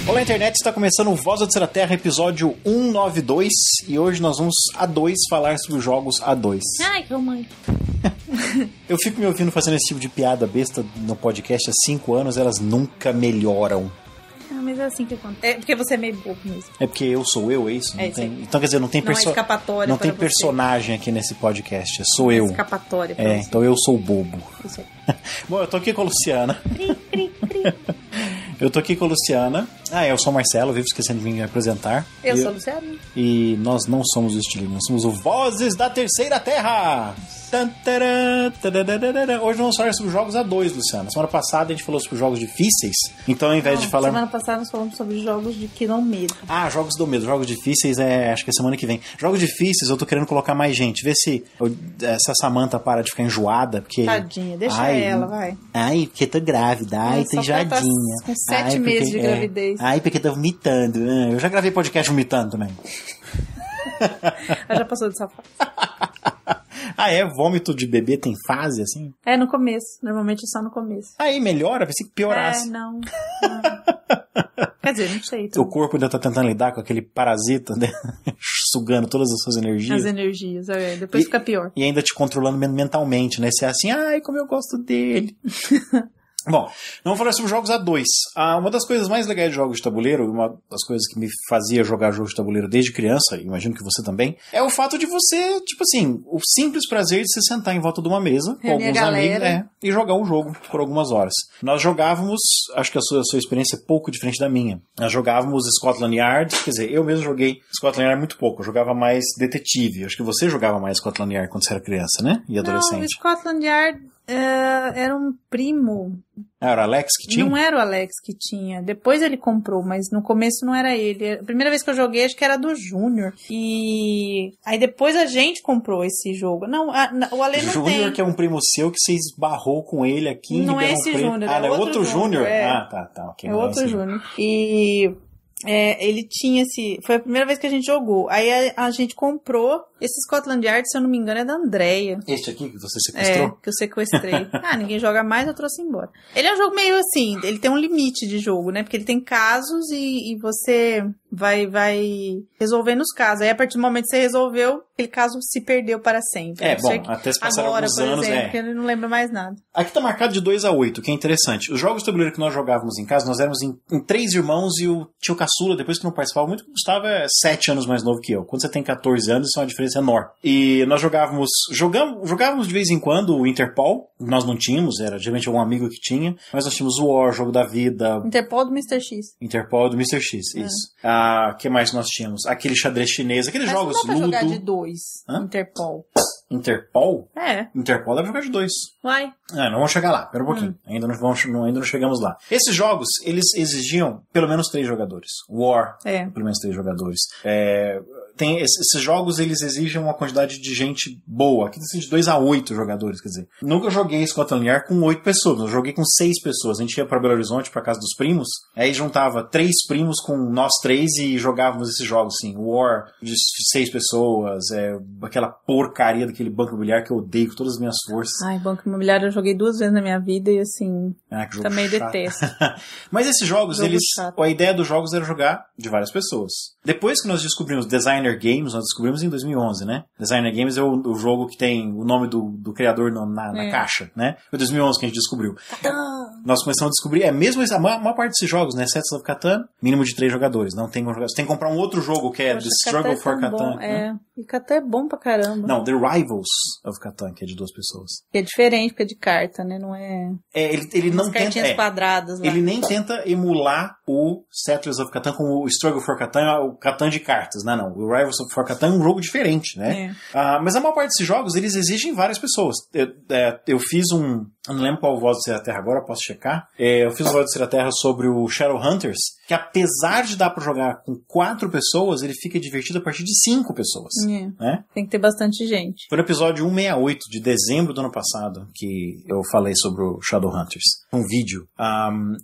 Olá, internet, está começando o Voz da Terceira Terra, episódio 192, e hoje nós vamos falar sobre os jogos A2. Ai, que romântico. Eu fico me ouvindo fazendo esse tipo de piada besta no podcast há 5 anos, elas nunca melhoram. Mas é assim que acontece. É porque você é meio bobo mesmo. É porque eu sou eu, é isso? Não tem... Então, quer dizer, não tem, não é escapatória. Não tem personagem aqui nesse podcast, sou eu. Escapatória. Então eu sou o bobo. Isso aí. Bom, eu tô aqui com a Luciana. Cri, cri, cri. Eu tô aqui com a Luciana. Eu sou o Marcelo, vivo esquecendo de me apresentar. Eu sou a Luciana. E nós não somos o Estilinho, nós somos o Vozes da Terceira Terra. Hoje vamos falar sobre jogos A2, Luciana. Semana passada a gente falou sobre jogos difíceis. Então, ao invés de falar... Semana passada nós falamos sobre jogos de que dão medo. Jogos que dão medo. Jogos difíceis acho que é semana que vem. Jogos difíceis eu tô querendo colocar mais gente. Vê se essa Samantha para de ficar enjoada. Porque... Tadinha, deixa ela, vai. Porque tô grávida. Tô enjoadinha. Com 7 meses de gravidez. Porque tô vomitando. Eu já gravei podcast vomitando também. Ela já passou dessa fase. Vômito de bebê tem fase, assim? No começo. Normalmente é só no começo. Aí melhora? Pensei que piorasse. Não. Quer dizer, não sei. O corpo ainda tá tentando lidar com aquele parasita, né? Sugando todas as suas energias. As energias, depois fica pior. E ainda te controlando mentalmente, né? Você é assim, como eu gosto dele. Bom, vamos falar sobre jogos A2. Uma das coisas mais legais de jogos de tabuleiro, uma das coisas que me fazia jogar jogos de tabuleiro desde criança, imagino que você também, é o fato de você, tipo assim, o simples prazer de se sentar em volta de uma mesa com alguns amigos e jogar um jogo por algumas horas. Nós jogávamos, acho que a sua experiência é pouco diferente da minha. Nós jogávamos Scotland Yard, quer dizer, eu mesmo joguei Scotland Yard muito pouco, eu jogava mais detetive. Acho que você jogava mais Scotland Yard quando você era criança, né? E adolescente. Não, Scotland Yard era um primo. Era o Alex que tinha? Não era o Alex que tinha. Depois ele comprou, mas no começo não era ele. A primeira vez que eu joguei, acho que era do Júnior. E aí depois a gente comprou esse jogo. Não, o Ale não tem. Júnior, que é um primo seu que você esbarrou com ele aqui em Não Ribeirão é esse Preto. Júnior, é outro Júnior? Tá. Okay, é outro Júnior. E... ele tinha esse... Foi a primeira vez que a gente jogou. Aí a gente comprou esse Scotland Yard, se eu não me engano, é da Andrea. Este aqui que você sequestrou? Que eu sequestrei. Ninguém joga mais, eu trouxe embora. Ele é um jogo meio assim, ele tem um limite de jogo, né? Porque ele tem casos e você vai resolvendo os casos. Aí a partir do momento que você resolveu, aquele caso se perdeu para sempre. Até se passaram agora, alguns por anos, exemplo, porque ele não lembra mais nada. Aqui tá marcado de 2-8, que é interessante. Os jogos de tabuleiro que nós jogávamos em casa, nós éramos em 3 irmãos e o tio caçula, depois que não participava muito, o Gustavo é 7 anos mais novo que eu. Quando você tem 14 anos, isso é uma diferença enorme. E nós jogávamos de vez em quando o Interpol, nós não tínhamos, era geralmente algum amigo que tinha, mas nós tínhamos o War, Jogo da Vida. Interpol do Mr. X. Interpol do Mr. X, isso. Que mais nós tínhamos? Aquele xadrez chinês, aqueles jogos Ludo. Mas não dá pra jogar de 2, Interpol. Interpol? É. Interpol dá pra jogar de 2. Vai. Não vamos chegar lá, pera um pouquinho. Ainda não chegamos lá. Esses jogos, eles exigiam pelo menos 3 jogadores. War, pelo menos 3 jogadores. Esses jogos, eles exigem uma quantidade de gente boa. Aqui decide de 2-8 jogadores, quer dizer. Nunca joguei Scotland Yard com 8 pessoas. Eu joguei com 6 pessoas. A gente ia pra Belo Horizonte, pra casa dos primos. Aí juntava 3 primos com nós 3 e jogávamos esses jogos, assim. War de 6 pessoas. Aquela porcaria daquele Banco Imobiliário que eu odeio com todas as minhas forças. Banco Imobiliário eu joguei 2 vezes na minha vida e assim... que jogo também chato. Detesto. Mas esses jogos, a ideia dos jogos era jogar de várias pessoas. Depois que nós descobrimos Designer Games, nós descobrimos em 2011, né? Designer Games é o jogo que tem o nome do criador na caixa, né? Foi 2011 que a gente descobriu. Nós começamos a descobrir, mesmo a maior parte desses jogos, né? Settlers of Catan, mínimo de 3 jogadores. Não tem como jogar. Você tem que comprar um outro jogo que é The Struggle for Catan. Né? E Catan é bom pra caramba. Não, The Rivals of Catan, que é de 2 pessoas. É diferente, porque é de carta, né? Não é... ele não tenta... cartinhas quadradas lá. Ele nem tenta emular o Settlers of Catan como o Struggle for Catan, o Catan de cartas. Não. O Rivals for Catan é um jogo diferente, né? Mas a maior parte desses jogos, eles exigem várias pessoas. Eu fiz eu não lembro qual Voz da Terceira Terra agora, posso checar. Eu fiz o Voz da Terceira Terra sobre o Shadowhunters, que apesar de dar pra jogar com 4 pessoas, ele fica divertido a partir de 5 pessoas. Né? Tem que ter bastante gente. Foi no episódio 168 de dezembro do ano passado que eu falei sobre o Shadowhunters. Um vídeo.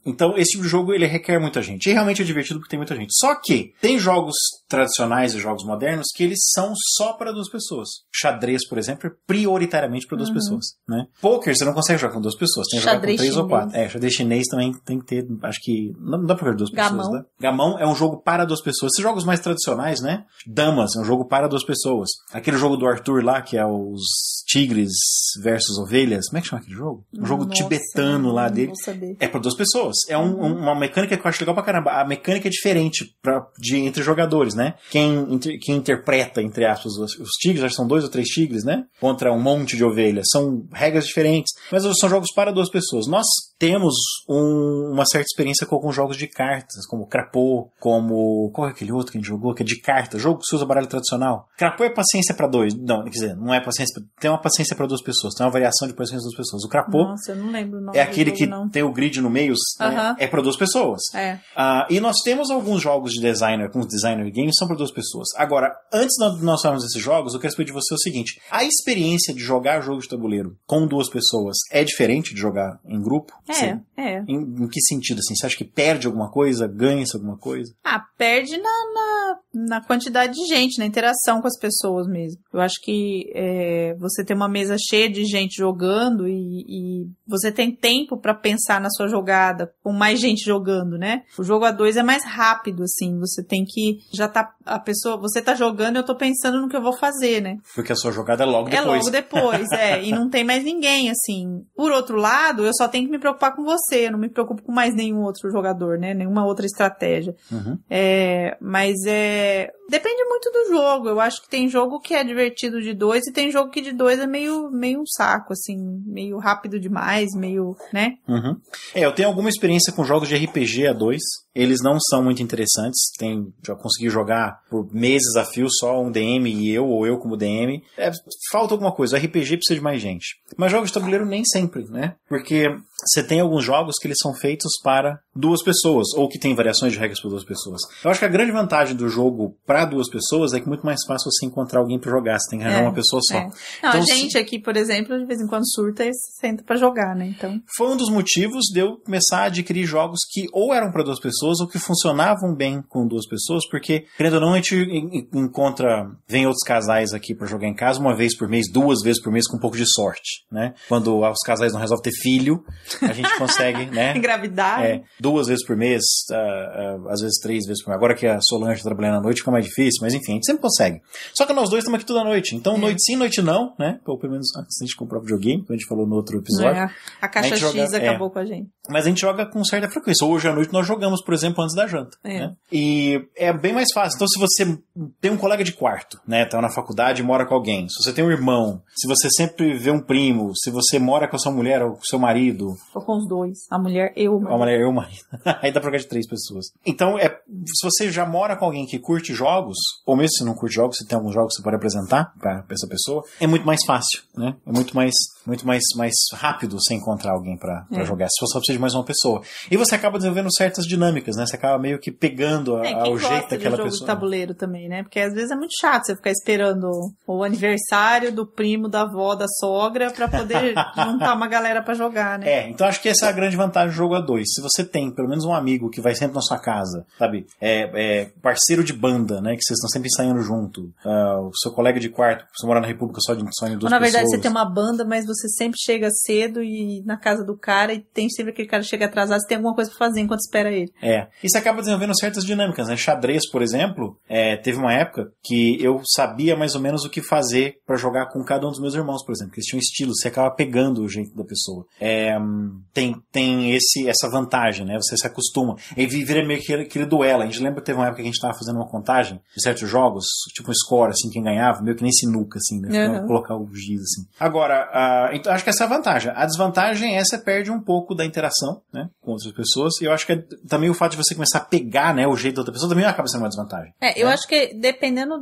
Então, esse tipo de jogo, ele requer muita gente. E realmente é divertido porque tem muita gente. Só que tem jogos tradicionais e jogos modernos que eles são só para 2 pessoas. Xadrez, por exemplo, é prioritariamente para 2 pessoas. Né? Poker, você não consegue jogar com 2 pessoas. Tem que jogar com 3 ou 4. Xadrez chinês também tem que ter, acho que... Não dá pra jogar 2 pessoas. Gamão. Né? Gamão é um jogo para 2 pessoas. Esses jogos mais tradicionais, né? Damas é um jogo para 2 pessoas. Aquele jogo do Arthur lá, que é os tigres versus ovelhas. Como é que chama aquele jogo? Um jogo tibetano lá dele. É para 2 pessoas. É uma mecânica que eu acho legal pra caramba. A mecânica é diferente entre jogadores, né? Quem interpreta, entre aspas, os tigres, acho que são 2 ou 3 tigres, né? Contra um monte de ovelhas. São regras diferentes. Mas são jogos para 2 pessoas. Nós temos uma certa experiência com alguns jogos de cartas, como Crapô, como... Qual é aquele outro que a gente jogou? Que é de carta. Jogo que se usa baralho tradicional. Crapô é paciência para 2. Não, quer dizer, não é paciência... Tem uma paciência para 2 pessoas. Tem uma variação de paciência para 2 pessoas. O Crapô... Nossa, eu não lembro o nome. É aquele jogo, que não. tem o grid no meio. Né? É para 2 pessoas. É. E nós temos alguns jogos de designer, com os designer games, são para 2 pessoas. Agora, antes de nós falarmos desses jogos, eu quero saber de você o seguinte. A experiência de jogar jogo de tabuleiro com 2 pessoas é diferente de jogar em grupo? É. Em que sentido, assim? Você acha que perde alguma coisa? Ganha-se alguma coisa? Perde na quantidade de gente, na interação com as pessoas mesmo. Eu acho que você tem uma mesa cheia de gente jogando e você tem tempo pra pensar na sua jogada, com mais gente jogando, né? O jogo a 2 é mais rápido, assim. Você tem que... Você tá jogando e eu tô pensando no que eu vou fazer, né? Porque a sua jogada é logo depois. É logo depois, E não tem mais ninguém, assim. Por outro lado, eu só tenho que me preocupar com você. Eu não me preocupo com mais nenhum outro jogador, né? Nenhuma outra estratégia. Uhum. Mas depende muito do jogo. Eu acho que tem jogo que é divertido de 2 e tem jogo que de 2 é meio um saco, assim. Meio rápido demais, meio, né? Uhum. Eu tenho alguma experiência com jogos de RPG a 2. Eles não são muito interessantes. Já consegui jogar por meses a fio só um DM ou eu como DM. Falta alguma coisa. O RPG precisa de mais gente. Mas jogos de tabuleiro nem sempre, né? Porque você tem alguns jogos que eles são feitos para 2 pessoas, ou que tem variações de regras para 2 pessoas. Eu acho que a grande vantagem do jogo para 2 pessoas é que é muito mais fácil você encontrar alguém para jogar. Você tem que arranjar uma pessoa só. Não, então, a gente aqui, por exemplo, de vez em quando surta e senta para jogar, né? Então... Foi um dos motivos de eu começar a adquirir jogos que ou eram para 2 pessoas ou que funcionavam bem com 2 pessoas, porque, querendo ou não, a gente vem outros casais aqui para jogar em casa 1 vez por mês, 2 vezes por mês com um pouco de sorte, né? Quando os casais não resolvem ter filho, a gente consegue, né? Engravidar. 2 vezes por mês, às vezes 3 vezes por mês. Agora que a Solange tá trabalhando à noite fica mais difícil, mas enfim, a gente sempre consegue. Só que nós 2 estamos aqui toda noite, então noite sim, noite não, né? Ou pelo menos antes a gente comprar o videogame, como a gente falou no outro episódio. A caixa X acabou com a gente. Mas a gente joga com certa frequência. Hoje à noite nós jogamos, por exemplo, antes da janta. Né? E é bem mais fácil. Então, se você tem um colega de quarto, né? Tá na faculdade e mora com alguém. Se você tem um irmão, se você sempre vê um primo, se você mora com a sua mulher ou com o seu marido. Ou com os 2. A mulher e o marido. A mulher e o marido. Aí dá pra jogar de 3 pessoas. Então, se você já mora com alguém que curte jogos, ou mesmo se não curte jogos, se tem alguns jogos que você pode apresentar pra essa pessoa, é muito mais fácil, né? É muito mais rápido você encontrar alguém pra jogar. Se você só precisa de mais uma pessoa. E você acaba desenvolvendo certas dinâmicas, né? Você acaba meio que pegando ao jeito daquela pessoa. De tabuleiro também, né? Porque às vezes é muito chato você ficar esperando o aniversário do primo, da avó, da sogra pra poder juntar uma galera pra jogar, né? Então acho que essa é a grande vantagem do jogo a 2. Se você tem pelo menos um amigo que vai sempre na sua casa, sabe? Parceiro de banda, né? Que vocês estão sempre ensaiando junto. O seu colega de quarto, você mora na República só em 2 pessoas. Na verdade, você tem uma banda, mas você sempre chega cedo e na casa do cara e tem sempre aquele cara que chega atrasado, você tem alguma coisa pra fazer enquanto espera ele. E você acaba desenvolvendo certas dinâmicas, né? Xadrez, por exemplo, teve uma época que eu sabia mais ou menos o que fazer pra jogar com cada um dos meus irmãos, por exemplo, que eles tinham estilo, você acaba pegando o jeito da pessoa. Tem essa vantagem, né? Você se acostuma. E vira meio que aquele duelo. A gente lembra que teve uma época que a gente tava fazendo uma contagem de certos jogos, tipo um score, assim, quem ganhava, meio que nem sinuca, assim, né? Colocar o giz, assim. Agora, então acho que essa é a vantagem. A desvantagem é você perde um pouco da interação, né? Com outras pessoas. E eu acho que também o fato de você começar a pegar, né, o jeito da outra pessoa também acaba sendo uma desvantagem. Eu acho que dependendo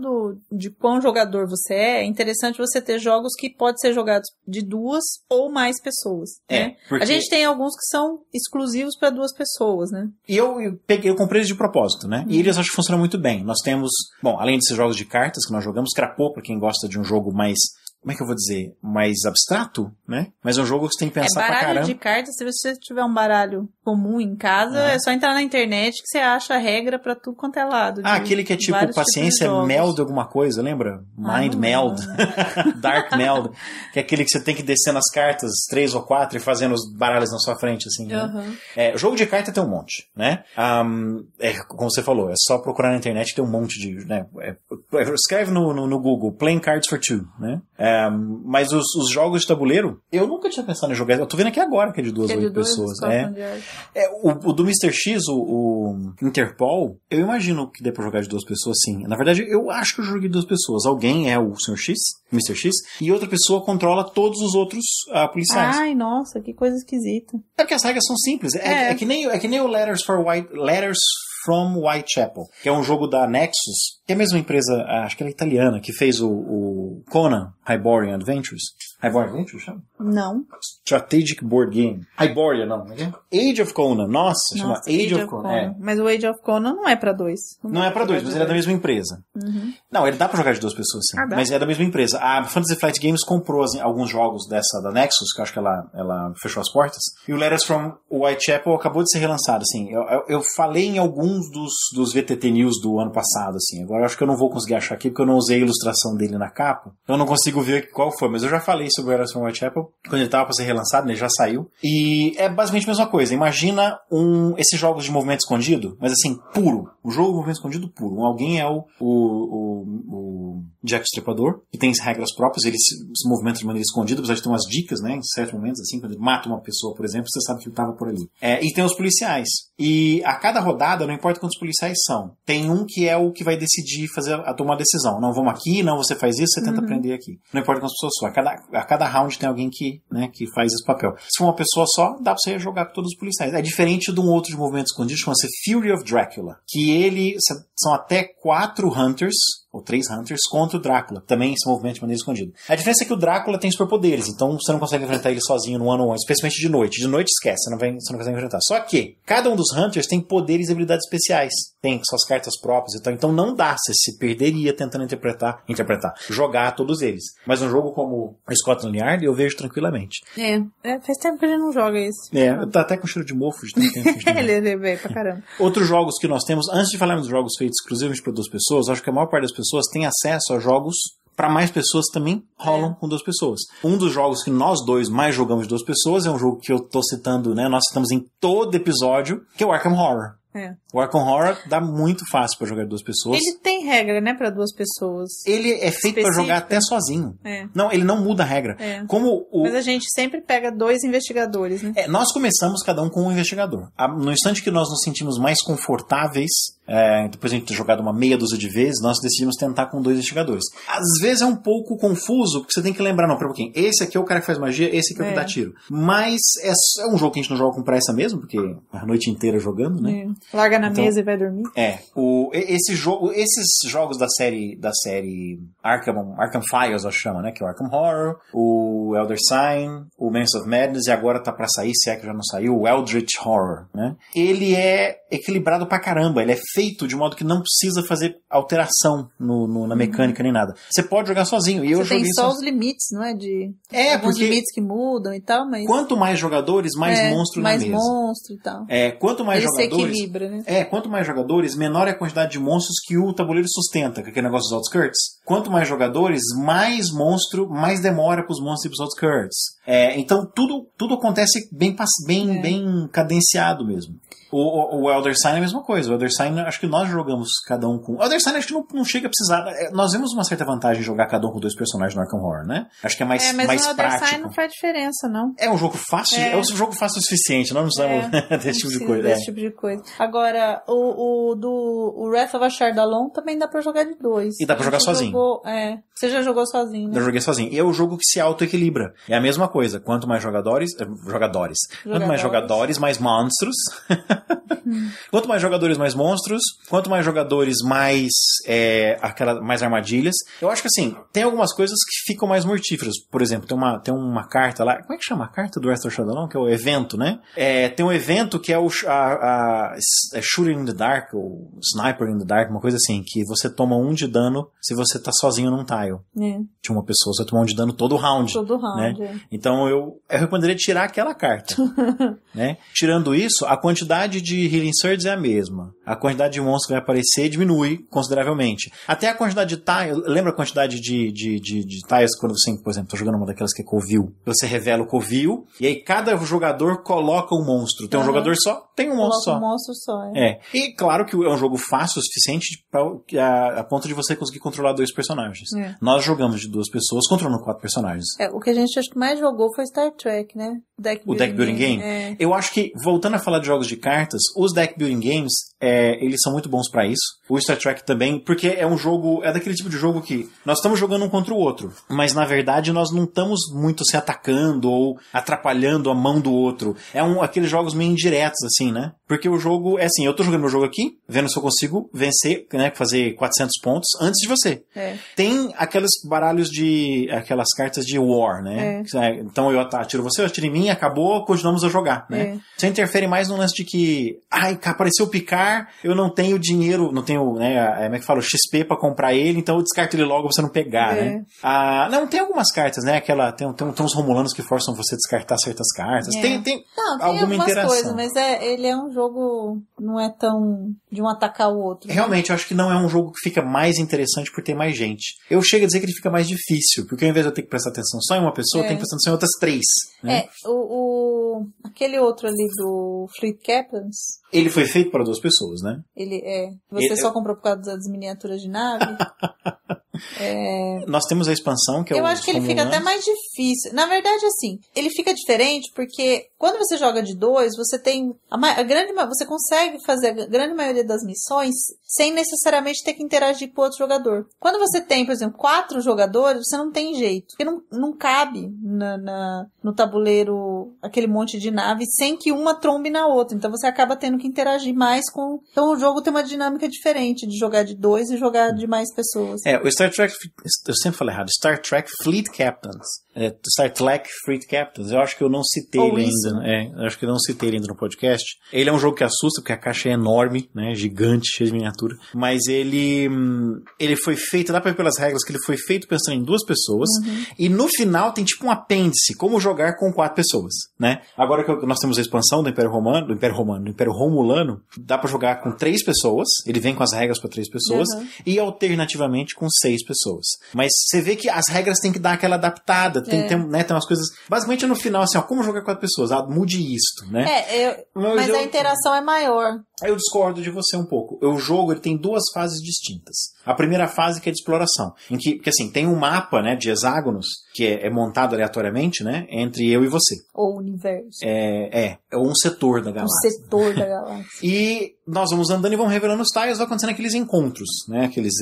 de quão jogador você é interessante você ter jogos que podem ser jogados de 2 ou mais pessoas, né? Porque... A gente tem alguns que são exclusivos para 2 pessoas, né? E eu comprei eles de propósito, né? E eles acho que funcionam muito bem. Nós temos, além desses jogos de cartas que nós jogamos, Crapô, para quem gosta de um jogo mais como é que eu vou dizer, mais abstrato, né? Mas é um jogo que você tem que pensar pra baralho caramba. de cartas, se você tiver um baralho comum em casa, é só entrar na internet que você acha a regra pra tudo quanto é lado. Aquele que é tipo paciência meld alguma coisa, lembra? Mind meld, dark meld, que é aquele que você tem que descer nas cartas 3 ou 4 e fazendo os baralhos na sua frente, assim, né? Jogo de carta tem um monte, né? Como você falou, é só procurar na internet que tem um monte de, né? Escreve no Google, Playing Cards for Two, né? Mas os jogos de tabuleiro, eu nunca tinha pensado em jogar. Eu tô vendo aqui agora que é de 2 a 8 pessoas. O do Mr. X, o Interpol, eu imagino que dê pra jogar de 2 pessoas, sim. Na verdade, eu acho que eu joguei de 2 pessoas. Alguém é o Sr. X, Mr. X, e outra pessoa controla todos os outros policiais. Ai, nossa, que coisa esquisita. É porque as regras são simples. É que nem o Letters from Whitechapel, que é um jogo da Nexus, que é a mesma empresa, acho que ela é italiana, que fez o Conan, Hyborian Adventures. Hyborian Adventures, chama? Não. Strategic Board Game. Hyborian, não. Age of Conan. Nossa, chama Age of Conan. Mas o Age of Conan não é pra 2. Não é pra 2, mas ele é da mesma empresa. Não, ele dá pra jogar de 2 pessoas, sim. Mas é da mesma empresa. A Fantasy Flight Games comprou alguns jogos dessa da Nexus, que eu acho que ela fechou as portas. E o Letters from Whitechapel acabou de ser relançado, assim. Eu falei em alguns dos VTT News do ano passado, assim. Agora eu acho que eu não vou conseguir achar aqui, porque eu não usei a ilustração dele na capa. Então eu não consigo ver qual foi. Mas eu já falei sobre o Letters from Whitechapel, quando ele tava pra ser relançado, ele já saiu. E é basicamente a mesma coisa. Imagina esses jogos de movimento escondido, mas assim, puro. O jogo de movimento escondido puro. Alguém é o Jack Stripador, que tem regras próprias, ele se movimenta de maneira escondida, apesar de ter umas dicas, né, em certos momentos, assim, quando ele mata uma pessoa, por exemplo, você sabe que ele estava por ali. E tem os policiais. E a cada rodada, não importa quantos policiais são, tem um que é o que vai decidir tomar a decisão. Não, vamos aqui, não, você faz isso, você tenta prender aqui. Não importa quantas pessoas são. A cada round tem alguém que faz esse papel. Se for uma pessoa só, dá pra você jogar com todos os policiais. É diferente de um outro de movimento escondido, chama-se Fury of Dracula, que são até 4 Hunters, ou 3 Hunters, contra o Drácula. Também se movimenta de maneira escondida. A diferença é que o Drácula tem superpoderes, então você não consegue enfrentar ele sozinho no one-on-one, especialmente de noite. De noite esquece, você não consegue enfrentar. Só que cada um dos Hunters tem poderes e habilidades especiais. Tem suas cartas próprias e tal. Então não dá, você se perderia tentando jogar todos eles. Mas um jogo como o Scotland Yard eu vejo tranquilamente. Faz tempo que a gente não joga isso. Tá até com cheiro de mofo de tanto tempo. Ele é bem pra caramba. Outros jogos que nós temos, antes de falarmos dos jogos feitos exclusivamente para 2 pessoas, acho que a maior parte das pessoas tem acesso a jogos para mais pessoas também rolam com 2 pessoas. Um dos jogos que nós dois mais jogamos de 2 pessoas é um jogo que eu tô citando, né? Nós citamos em todo episódio, que é o Arkham Horror. O Arkham Horror dá muito fácil pra jogar de 2 pessoas. Ele tem regra, né, pra 2 pessoas. Ele é feito pra jogar até sozinho. Não, ele não muda a regra. Mas a gente sempre pega 2 investigadores, né? Nós começamos cada um com um investigador. No instante que nós nos sentimos mais confortáveis, depois de a gente ter jogado uma meia dúzia de vezes, nós decidimos tentar com 2 investigadores. Às vezes é um pouco confuso, porque você tem que lembrar, não, pera um pouquinho, esse aqui é o cara que faz magia, esse aqui é o que dá tiro. Mas é um jogo que a gente não joga com pressa mesmo, porque a noite inteira jogando, né? Larga na mesa e vai dormir. Esses jogos da série Arkham Files, acho que chama, né? Que é o Arkham Horror, o Elder Sign, o Means of Madness, e agora tá pra sair, se é que já não saiu, o Eldritch Horror, né? Ele é equilibrado pra caramba, ele é feito de modo que não precisa fazer alteração na mecânica nem nada. Você pode jogar sozinho. E eu joguei tem só os limites, não é? Alguns limites que mudam e tal, mas... Quanto mais jogadores, mais monstro na mesa. Mais monstro e tal. Quanto mais jogadores... Ele se equilibra, né? Quanto mais jogadores, menor é a quantidade de monstros que o tabuleiro sustenta, que é aquele negócio dos outskirts. Quanto mais jogadores, mais monstro, mais demora para os monstros ir para os outskirts. Então tudo acontece bem cadenciado mesmo. O Elder Sign é a mesma coisa. O Elder Sign, acho que nós jogamos cada um com... O Elder Sign acho que não chega a precisar... Nós vemos uma certa vantagem em jogar cada um com 2 personagens no Arkham Horror, né? Acho que é mais prático. Mas o Elder Sign não faz diferença, não. É um jogo fácil. É um jogo fácil o suficiente. Nós não precisamos desse tipo de coisa. Agora, o Wrath of Ashardalon também dá pra jogar de 2. E dá pra jogar sozinho. Você já jogou sozinho, né? Eu joguei sozinho. E é o jogo que se auto-equilibra. É a mesma coisa. Quanto mais jogadores... Quanto mais jogadores, mais monstros. Quanto mais jogadores, mais monstros. Quanto mais jogadores, mais mais armadilhas. Eu acho que assim, tem algumas coisas que ficam mais mortíferas. Por exemplo, tem uma carta lá. Como é que chama a carta do Wrath of Shadowrun? Que é o evento, né? Tem um evento que é o Shooting in the Dark, ou Sniper in the Dark, uma coisa assim, que você toma 1 de dano se você tá sozinho num tile. De uma pessoa, você toma 1 de dano todo round. Todo round, né? Então eu recomendaria tirar aquela carta. né? Tirando isso, a quantidade de Healing Surges é a mesma. A quantidade de monstros que vai aparecer diminui consideravelmente. Até a quantidade de tiles, lembra a quantidade de tiles quando você, por exemplo, tá jogando uma daquelas que é Covil. Você revela o Covil, e aí cada jogador coloca um monstro. Tem um jogador só, tem um monstro só. Um monstro só, E claro que é um jogo fácil o suficiente a ponto de você conseguir controlar 2 personagens. Nós jogamos de 2 pessoas controlando 4 personagens. O que a gente acho que mais jogou foi Star Trek, né? O Deck Building Game? Eu acho que, voltando a falar de jogos de cartas, os Deck Building Games, eles são muito bons pra isso. O Star Trek também, porque é um jogo, é daquele tipo de jogo que nós estamos jogando um contra o outro, mas na verdade nós não estamos muito se atacando ou atrapalhando a mão do outro. Aqueles jogos meio indiretos, assim, né? Porque o jogo é assim, eu tô jogando meu jogo aqui, vendo se eu consigo vencer, né, fazer 400 pontos antes de você. Tem aqueles baralhos aquelas cartas de war, né? Então eu atiro você, eu atiro em mim, acabou, continuamos a jogar, né? Você interfere mais no lance de que, apareceu o Picard, eu não tenho dinheiro, não tenho, né, como é que fala, XP pra comprar ele, então eu descarto ele logo pra você não pegar, né? Não, tem algumas cartas, né? Tem uns romulanos que forçam você a descartar certas cartas. Tem alguma interação. Coisas, mas ele é um jogo, não é tão de um atacar o outro. Realmente, eu acho que não é um jogo que fica mais interessante por ter mais gente. Eu chego a dizer que ele fica mais difícil, porque ao invés de eu ter que prestar atenção só em uma pessoa, eu tenho que prestar atenção em outras 3. Né? Aquele outro ali do Fleet Captains. Ele foi feito para 2 pessoas, né? Você só comprou por causa das miniaturas de nave? Nós temos a expansão, que é o... Eu acho que ele fica até mais difícil. Na verdade, assim, ele fica diferente porque quando você joga de 2, você tem... você consegue fazer a grande maioria das missões sem necessariamente ter que interagir com o outro jogador. Quando você tem, por exemplo, 4 jogadores, você não tem jeito. Porque não cabe no tabuleiro aquele monte de nave sem que uma trombe na outra. Então você acaba tendo que interagir mais com... Então o jogo tem uma dinâmica diferente de jogar de 2 e jogar de mais pessoas. O Star Trek, eu sempre falei errado, Star Trek Fleet Captains. Star Trek Fleet Captains. Eu acho que eu não citei ele ainda. Eu acho que eu não citei ele ainda no podcast. Ele é um jogo que assusta, porque a caixa é enorme, né? Gigante, cheia de miniatura. Mas ele foi feito, dá pra ver pelas regras, que ele foi feito pensando em 2 pessoas. E no final tem tipo um apêndice, como jogar com 4 pessoas, né? Agora que nós temos a expansão do Império Romulano, dá pra jogar com 3 pessoas. Ele vem com as regras pra 3 pessoas. E alternativamente com 6 pessoas. Mas você vê que as regras têm que dar aquela adaptada. Tem umas coisas... Basicamente no final, assim, como jogar com 4 pessoas? Mude isto, né? Mas a interação é maior. Eu discordo de você um pouco. O jogo ele tem 2 fases distintas. A primeira fase que é de exploração. Porque assim, tem um mapa, né, de hexágonos que é montado aleatoriamente, né, entre eu e você. Ou universo. É um setor da galáxia. Um setor da galáxia. E nós vamos andando e vamos revelando os tiles, vai acontecendo aqueles encontros, né, aqueles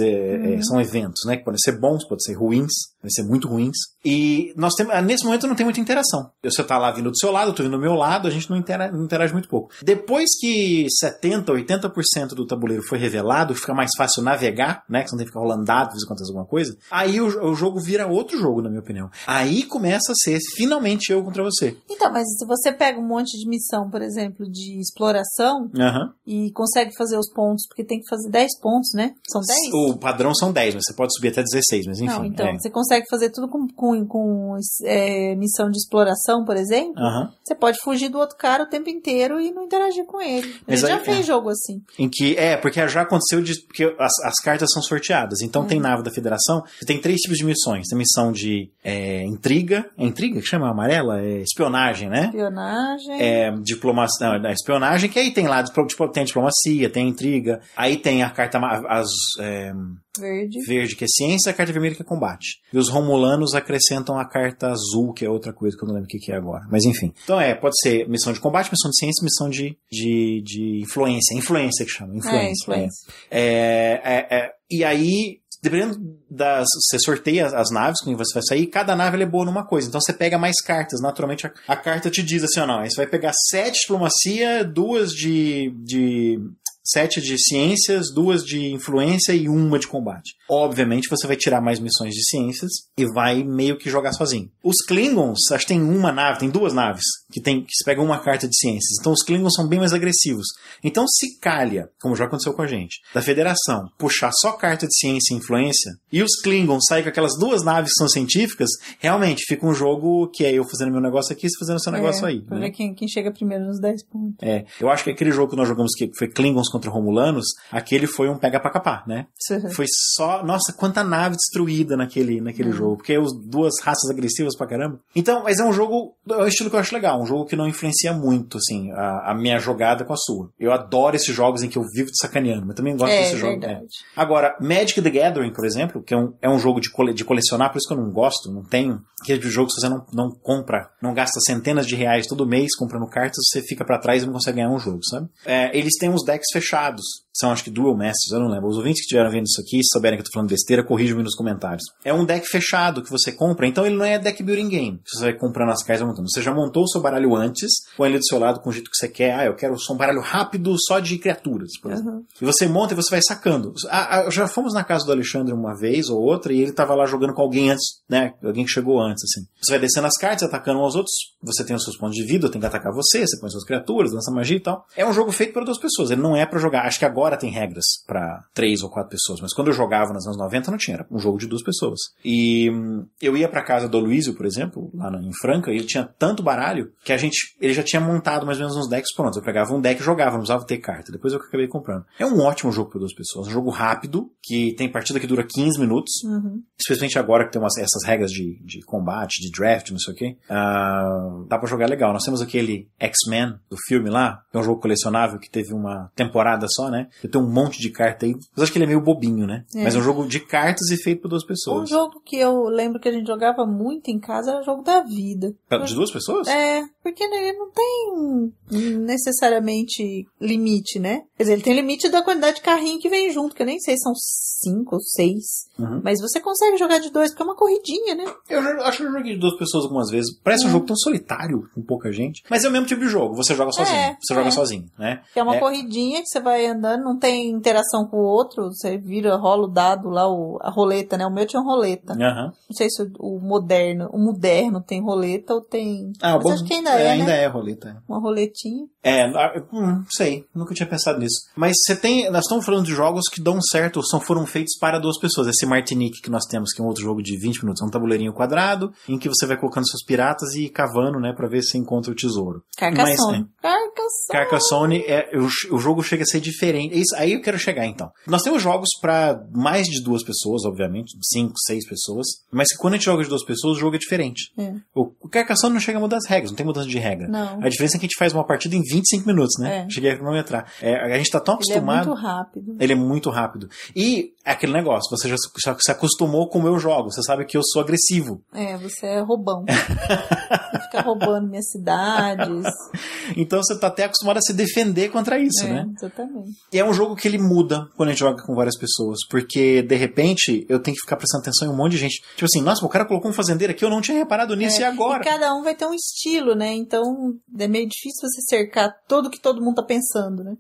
são eventos, né, que podem ser bons, podem ser ruins, podem ser muito ruins. E nós temos, nesse momento não tem muita interação. Você tá lá vindo do seu lado, eu tô vindo do meu lado, a gente não interage muito pouco. Depois que 70%, 80% do tabuleiro foi revelado, fica mais fácil navegar, né, que você não tem que ficar rolando dados se acontecer alguma coisa, aí o jogo vira outro jogo, na minha opinião. Aí começa a ser finalmente eu contra você. Então, mas se você pega um monte de missão, por exemplo, de exploração e consegue fazer os pontos, porque tem que fazer 10 pontos, né? São 10? O padrão são 10, mas você pode subir até 16, mas enfim. Não, então, você consegue fazer tudo com missão de exploração, por exemplo, você pode fugir do outro cara o tempo inteiro e não interagir com ele. A gente já fez jogo assim. Porque já aconteceu porque as cartas são sorteadas. Então tem nave da Federação, tem 3 tipos de missões. Tem missão de intriga. É intriga que chama amarela? É espionagem, né? Espionagem. Diplomacia. Não, espionagem, que aí tem lá, tem diplomacia, tem intriga. Aí tem a carta verde, que é ciência, a carta vermelha, que é combate. E os romulanos acrescentam a carta azul, que é outra coisa que eu não lembro o que é agora. Mas enfim. Então pode ser missão de combate, missão de ciência, missão de influência. Influência que chama. Influência. Influência. E aí dependendo você sorteia as naves com que você vai sair, cada nave ela é boa numa coisa. Então você pega mais cartas. Naturalmente a carta te diz assim, ó, não, aí você vai pegar 7 de diplomacia, 2 7 de ciências, 2 de influência e 1 de combate. Obviamente você vai tirar mais missões de ciências e vai meio que jogar sozinho. Os Klingons, acho que tem 2 naves que se pega uma carta de ciências. Então os Klingons são bem mais agressivos. Então se calha, como já aconteceu com a gente, da Federação puxar só carta de ciência e influência e os Klingons saem com aquelas 2 naves que são científicas, realmente fica um jogo que é eu fazendo meu negócio aqui e você fazendo seu negócio aí. Pra ver quem chega primeiro nos 10 pontos. Eu acho que aquele jogo que nós jogamos que foi Klingons contra Romulanos, aquele foi um pega pra capar, né? Foi só... Nossa, quanta nave destruída naquele jogo. Porque 2 raças agressivas pra caramba. Então, mas é um jogo... É um estilo que eu acho legal. Um jogo que não influencia muito, assim, a minha jogada com a sua. Eu adoro esses jogos em que eu vivo te sacaneando, mas também gosto desse jogo. Agora, Magic the Gathering, por exemplo, que é um jogo de colecionar, por isso que eu não gosto, não tenho. Que é de jogo que você não compra, não gasta centenas de reais todo mês comprando cartas, você fica pra trás e não consegue ganhar um jogo, sabe? Eles têm uns decks fechados. São, acho que, Duel Masters, eu não lembro. Os ouvintes que estiveram vendo isso aqui, se souberem que eu tô falando besteira, corrijam-me nos comentários. É um deck fechado que você compra, então ele não é deck building game. Você vai comprando as cartas e montando. Você já montou o seu baralho antes, põe ele do seu lado com o jeito que você quer. Eu quero só um baralho rápido só de criaturas, por exemplo. E você monta e você vai sacando. Já fomos na casa do Alexandre uma vez ou outra, e ele tava lá jogando com alguém antes, né? Alguém que chegou antes, assim. Você vai descendo as cartas, atacando uns aos outros. Você tem os seus pontos de vida, tem que atacar você põe suas criaturas, lança magia e tal. É um jogo feito para 2 pessoas. Ele não é pra jogar. Acho que agora tem regras pra 3 ou 4 pessoas, mas quando eu jogava nos anos 90 não tinha, era um jogo de 2 pessoas. E eu ia pra casa do Aloysio, por exemplo, lá em Franca, e ele tinha tanto baralho que ele já tinha montado mais ou menos uns decks prontos. Eu pegava um deck e jogava, não precisava ter carta. Depois eu acabei comprando. É um ótimo jogo para 2 pessoas, um jogo rápido, que tem partida que dura 15 minutos, especialmente agora que tem essas regras de combate, de draft, não sei o que. Dá pra jogar legal. Nós temos aquele X-Men do filme lá, que é um jogo colecionável que teve uma temporada só, né? Que tem um monte de carta aí. Mas acho que ele é meio bobinho, né? Mas é um jogo de cartas e feito por 2 pessoas. Um jogo que eu lembro que a gente jogava muito em casa era o jogo da vida. De 2 pessoas? Porque ele não tem necessariamente limite, né? Quer dizer, ele tem limite da quantidade de carrinho que vem junto, que eu nem sei se são 5 ou 6. Mas você consegue jogar de 2, porque é uma corridinha, né? Eu acho que eu joguei de 2 pessoas algumas vezes. Parece um jogo tão solitário, com pouca gente. Mas é o mesmo tipo de jogo. Você joga sozinho. Você joga sozinho, né? É uma corridinha que você vai andando, não tem interação com o outro. Você rola o dado lá, a roleta, né? O meu tinha roleta. Não sei se o moderno tem roleta ou tem... Mas acho que ainda é, ainda é roleta. Uma roletinha. Não sei. Nunca tinha pensado nisso. Mas nós estamos falando de jogos que dão certo, foram feitos para 2 pessoas. Esse Martinique que nós temos, que é um outro jogo de 20 minutos. É um tabuleirinho quadrado, em que você vai colocando seus piratas e cavando, né? Pra ver se encontra o tesouro. Carcassonne. Carcassonne, o jogo chega a ser diferente. Aí eu quero chegar, então. Nós temos jogos pra mais de 2 pessoas, obviamente. 5, 6 pessoas. Mas que quando a gente joga de 2 pessoas, o jogo é diferente. O Carcassonne não chega a mudar as regras. Não tem mudança de regra. Não. A diferença é que a gente faz uma partida em 25 minutos, né? Cheguei a cronometrar. A gente tá tão acostumado... Ele é muito rápido. Ele é muito rápido. E aquele negócio, você já se acostumou com o meu jogo. Você sabe que eu sou agressivo. Você é roubão. Você fica roubando minhas cidades. Então você tá até acostumado a se defender contra isso, né? Exatamente. E é um jogo que ele muda quando a gente joga com várias pessoas. Porque, de repente, eu tenho que ficar prestando atenção em um monte de gente. Tipo assim, nossa, o cara colocou um fazendeiro aqui, eu não tinha reparado nisso, e agora? E cada um vai ter um estilo, né? Então é meio difícil você cercar tudo que todo mundo tá pensando, né?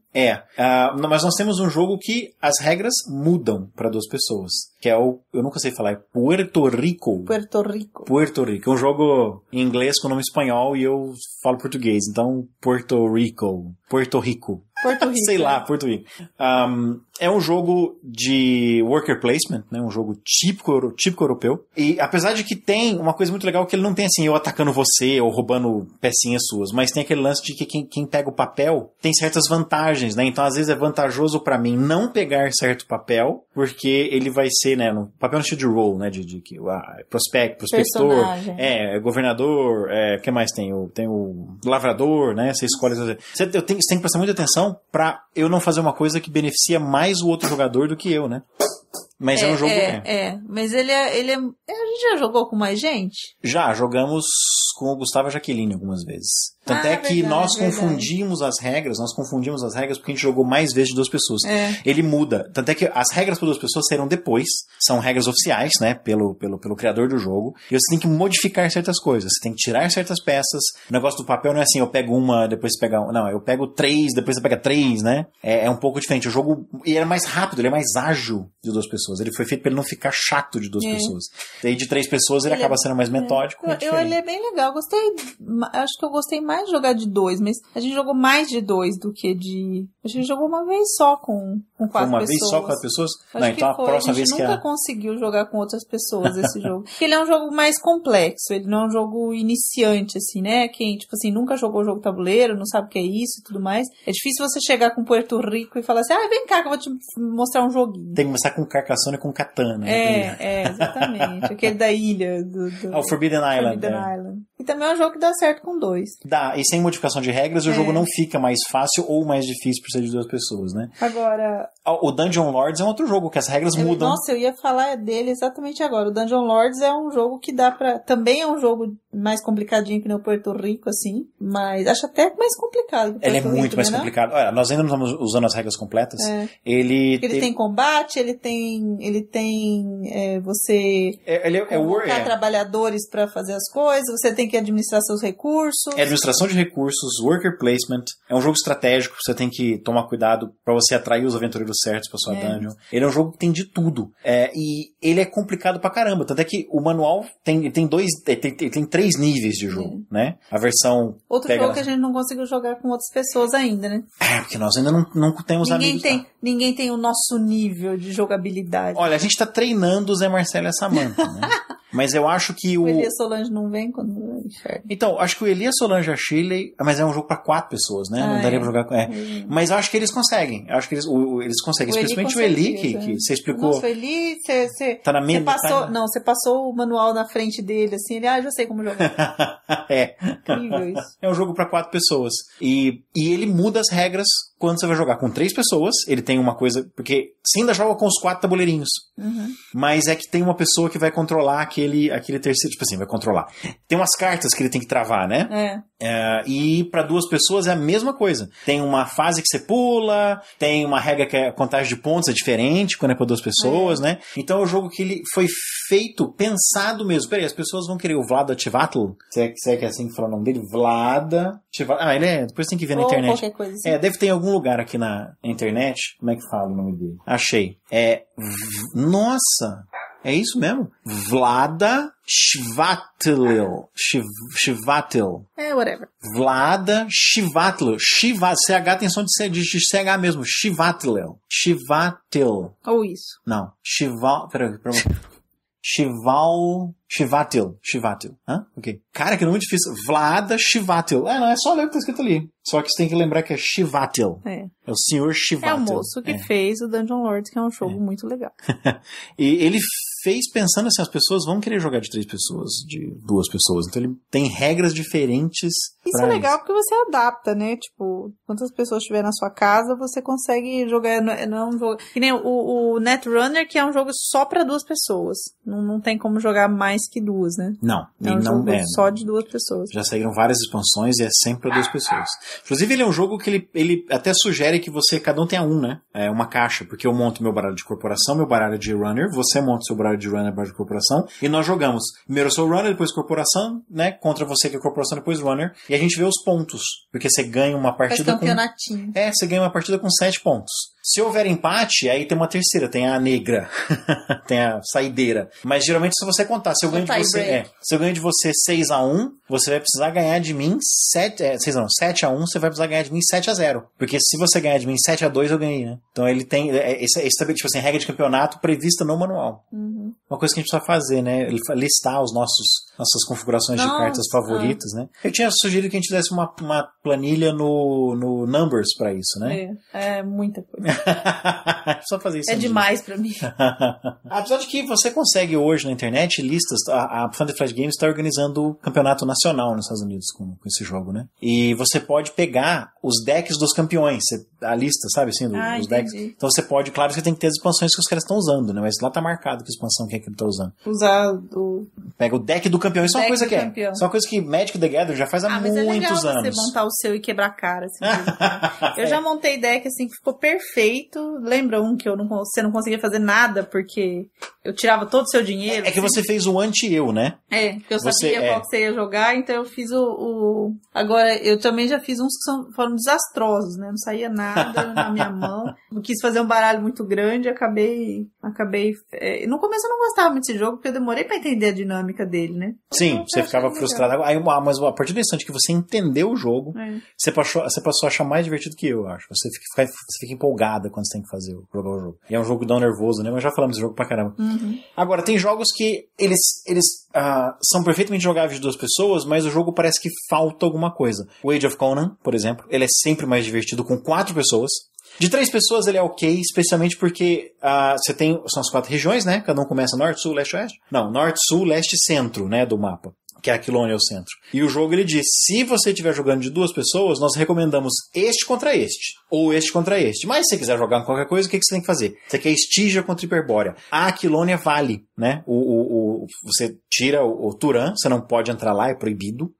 Mas nós temos um jogo que as regras mudam para 2 pessoas. Que é eu nunca sei falar, é Puerto Rico. É um jogo em inglês com nome espanhol e eu falo português. Então, Puerto Rico. Sei lá, Porto Rico. É um jogo de worker placement, né? Um jogo típico europeu. E apesar de que tem uma coisa muito legal que ele não tem assim, eu atacando você ou roubando pecinhas suas, mas tem aquele lance de que quem pega o papel tem certas vantagens, né? Então às vezes é vantajoso pra mim não pegar certo papel, porque ele vai ser, né? No papel no estilo de role, né? De prospector, governador, o que mais tem? Tem o lavrador, né? Você escolhe. Você tem que prestar muita atenção pra eu não fazer uma coisa que beneficia mais o outro jogador do que eu, né? Mas é um jogo... Mas ele é gente já jogou com mais gente? Já, jogamos com o Gustavo e a Jaqueline algumas vezes. Tanto é que nós confundimos as regras porque a gente jogou mais vezes de 2 pessoas. Ele muda. Tanto é que as regras para 2 pessoas serão depois, são regras oficiais, né, pelo criador do jogo, e você tem que modificar certas coisas, você tem que tirar certas peças. O negócio do papel não é assim, eu pego uma, depois você pega uma. Não, eu pego 3, depois você pega 3, né? É um pouco diferente. O jogo, ele é mais rápido, ele é mais ágil de 2 pessoas. Ele foi feito para ele não ficar chato de 2 pessoas. Daí de 3 pessoas ele acaba sendo mais metódico. Ele é bem legal. Acho que eu gostei mais de jogar de 2, mas a gente jogou mais de 2 do que de... A gente jogou uma vez só com 4 pessoas. Uma vez só com 4 pessoas? Não, então a próxima vez que a gente nunca conseguiu jogar com outras pessoas esse jogo. Porque ele é um jogo mais complexo, ele não é um jogo iniciante, assim, né? Quem, tipo assim, nunca jogou jogo tabuleiro, não sabe o que é isso e tudo mais. É difícil você chegar com Puerto Rico e falar assim, vem cá que eu vou te mostrar um joguinho. Tem que começar com Carcassonne e com Catan, exatamente. Aquele da ilha. O Forbidden Island. Island. E também é um jogo que dá certo com 2. Dá, e sem modificação de regras, o jogo não fica mais fácil ou mais difícil por ser de 2 pessoas, né? Agora... O Dungeon Lords é um outro jogo, que as regras mudam. Nossa, eu ia falar dele exatamente agora. O Dungeon Lords é um jogo que dá pra... Também é um jogo mais complicadinho que no Puerto Rico, assim, mas acho até mais complicado. Ele é muito mais complicado. Olha, nós ainda não estamos usando as regras completas. Ele tem combate, ele tem você colocar trabalhadores pra fazer as coisas, você tem que administrar seus recursos. Administração de recursos, worker placement. É um jogo estratégico, você tem que tomar cuidado pra você atrair os aventureiros certos pra sua dungeon. Ele é um jogo que tem de tudo. E ele é complicado pra caramba. Tanto é que o manual tem 3 níveis de jogo, né? A versão... Outro jogo que a gente não conseguiu jogar com outras pessoas ainda, né? Porque nós ainda não temos amigos. Ninguém tem o nosso nível de jogabilidade. Olha, a gente tá treinando o Zé Marcelo e a Samantha, né? Mas eu acho que o Elias Solange não vem quando enxerga. Então, acho que o Elias Solange e a Shirley... Mas é um jogo pra 4 pessoas, né? Não daria pra jogar com... Mas eu acho que eles conseguem. Eu acho que eles conseguem. Especialmente o Eli, que você explicou... Nossa, o Eli, você... Tá na mesma... Você passou o manual na frente dele, assim. Ele, já sei como jogar. Incrível isso. É um jogo pra 4 pessoas. E ele muda as regras quando você vai jogar com 3 pessoas. Ele tem uma coisa... Porque você ainda joga com os 4 tabuleirinhos. Mas é que tem uma pessoa que vai controlar aquele terceiro... Tipo assim, vai controlar. Tem umas cartas que ele tem que travar, né? E para 2 pessoas é a mesma coisa. Tem uma fase que você pula, tem uma regra que a contagem de pontos é diferente quando é para 2 pessoas, né? Então é um jogo que ele foi feito, pensado mesmo. Peraí, as pessoas vão querer o Vlada Tchivatl? Será que é assim que fala o nome dele? Vlada Tchivatl. Ele é... Depois tem que ver na internet. Qualquer coisa assim. Deve ter em algum lugar aqui na internet. Como é que fala o nome dele? Achei. Nossa! É isso mesmo? Vlada Tchivatl. Whatever. Vlada Tchivatl. CH tem som de CH mesmo. Tchivatl. Ou isso. Não. Tchivatl. Hã? Ok. Cara, que nome difícil. Vlada Tchivatl. Não, é só ler o que tá escrito ali. Só que você tem que lembrar que é Tchivatl. É o senhor Tchivatl. É o moço que fez o Dungeon Lords, que é um jogo muito legal. E ele fez pensando assim, as pessoas vão querer jogar de 3 pessoas, de 2 pessoas. Então ele tem regras diferentes. Isso é legal porque você adapta, né? Tipo, quantas pessoas tiver na sua casa, você consegue jogar. Não é um jogo... Que nem o Netrunner, que é um jogo só pra 2 pessoas. Não tem como jogar mais que 2, né? Não. É um jogo só de 2 pessoas. Já saíram várias expansões e é sempre pra 2 pessoas. Inclusive, ele é um jogo que ele até sugere que cada um tenha né? Uma caixa, porque eu monto meu baralho de corporação, meu baralho de runner, você monta seu baralho de runner, baralho de corporação, e nós jogamos. Primeiro eu sou runner, depois corporação, né? Contra você que é corporação, depois runner. E a gente vê os pontos, porque você ganha uma partida campeonatinho. Você ganha uma partida com 7 pontos. Se houver empate, aí tem uma terceira, tem a negra, tem a saideira. Mas geralmente se você contar, se eu ganho de você 6-1, você vai precisar ganhar de mim 7-1, você vai precisar ganhar de mim 7-0. Porque se você ganhar de mim 7-2, eu ganhei, né? Então ele tem tipo assim, regra de campeonato prevista no manual. Uma coisa que a gente precisa fazer, né? Listar nossas configurações de cartas favoritas, né? Eu tinha sugerido que a gente fizesse uma planilha no Numbers pra isso, né? É muita coisa. Só fazer isso. É demais pra mim. Apesar de que você consegue hoje na internet listas, a Fantasy Flight Games está organizando o campeonato nacional nos Estados Unidos com esse jogo, né? E você pode pegar os decks dos campeões, a lista, sabe assim, dos decks. Então você pode, claro que você tem que ter as expansões que os caras estão usando, né? Mas lá tá marcado que expansão que é que ele tá usando. Usar o... Pega o deck do campeão, isso é uma coisa que campeão. Isso é uma coisa que Magic the Gathering já faz há muitos anos. Mas é legal você montar o seu e quebrar a cara. Assim, eu já montei deck assim que ficou perfeito. Lembra um que você não conseguia fazer nada porque eu tirava todo o seu dinheiro? É que você fez o anti-eu, né? Porque eu sabia qual que você ia jogar, então eu fiz Agora, eu também já fiz uns que foram desastrosos, né? Não saía nada na minha mão. Não quis fazer um baralho muito grande, acabei... No começo eu não gostava muito desse jogo, porque eu demorei pra entender a dinâmica dele, né? Sim, você ficava frustrado. Mas a partir do instante que você entendeu o jogo, você passou a achar mais divertido que eu acho. Você fica empolgada quando você tem que jogar o jogo. E é um jogo que dá um nervoso, né? Mas já falamos desse jogo pra caramba. Agora, tem jogos que eles são perfeitamente jogáveis de duas pessoas, mas o jogo parece que falta alguma coisa. O Age of Conan, por exemplo, ele é sempre mais divertido com 4 pessoas. De 3 pessoas ele é ok, especialmente porque você tem... São as 4 regiões, né? Cada um começa norte, sul, leste, oeste. Não, norte, sul, leste e centro, né? Do mapa. Que a Aquilônia é o centro. E o jogo ele diz, se você estiver jogando de 2 pessoas, nós recomendamos este contra este, ou este contra este. Mas se você quiser jogar com qualquer coisa, o que você tem que fazer? Você quer Estígia contra Hiperbórea. A Aquilônia vale, né? Você tira o Turan, você não pode entrar lá, é proibido.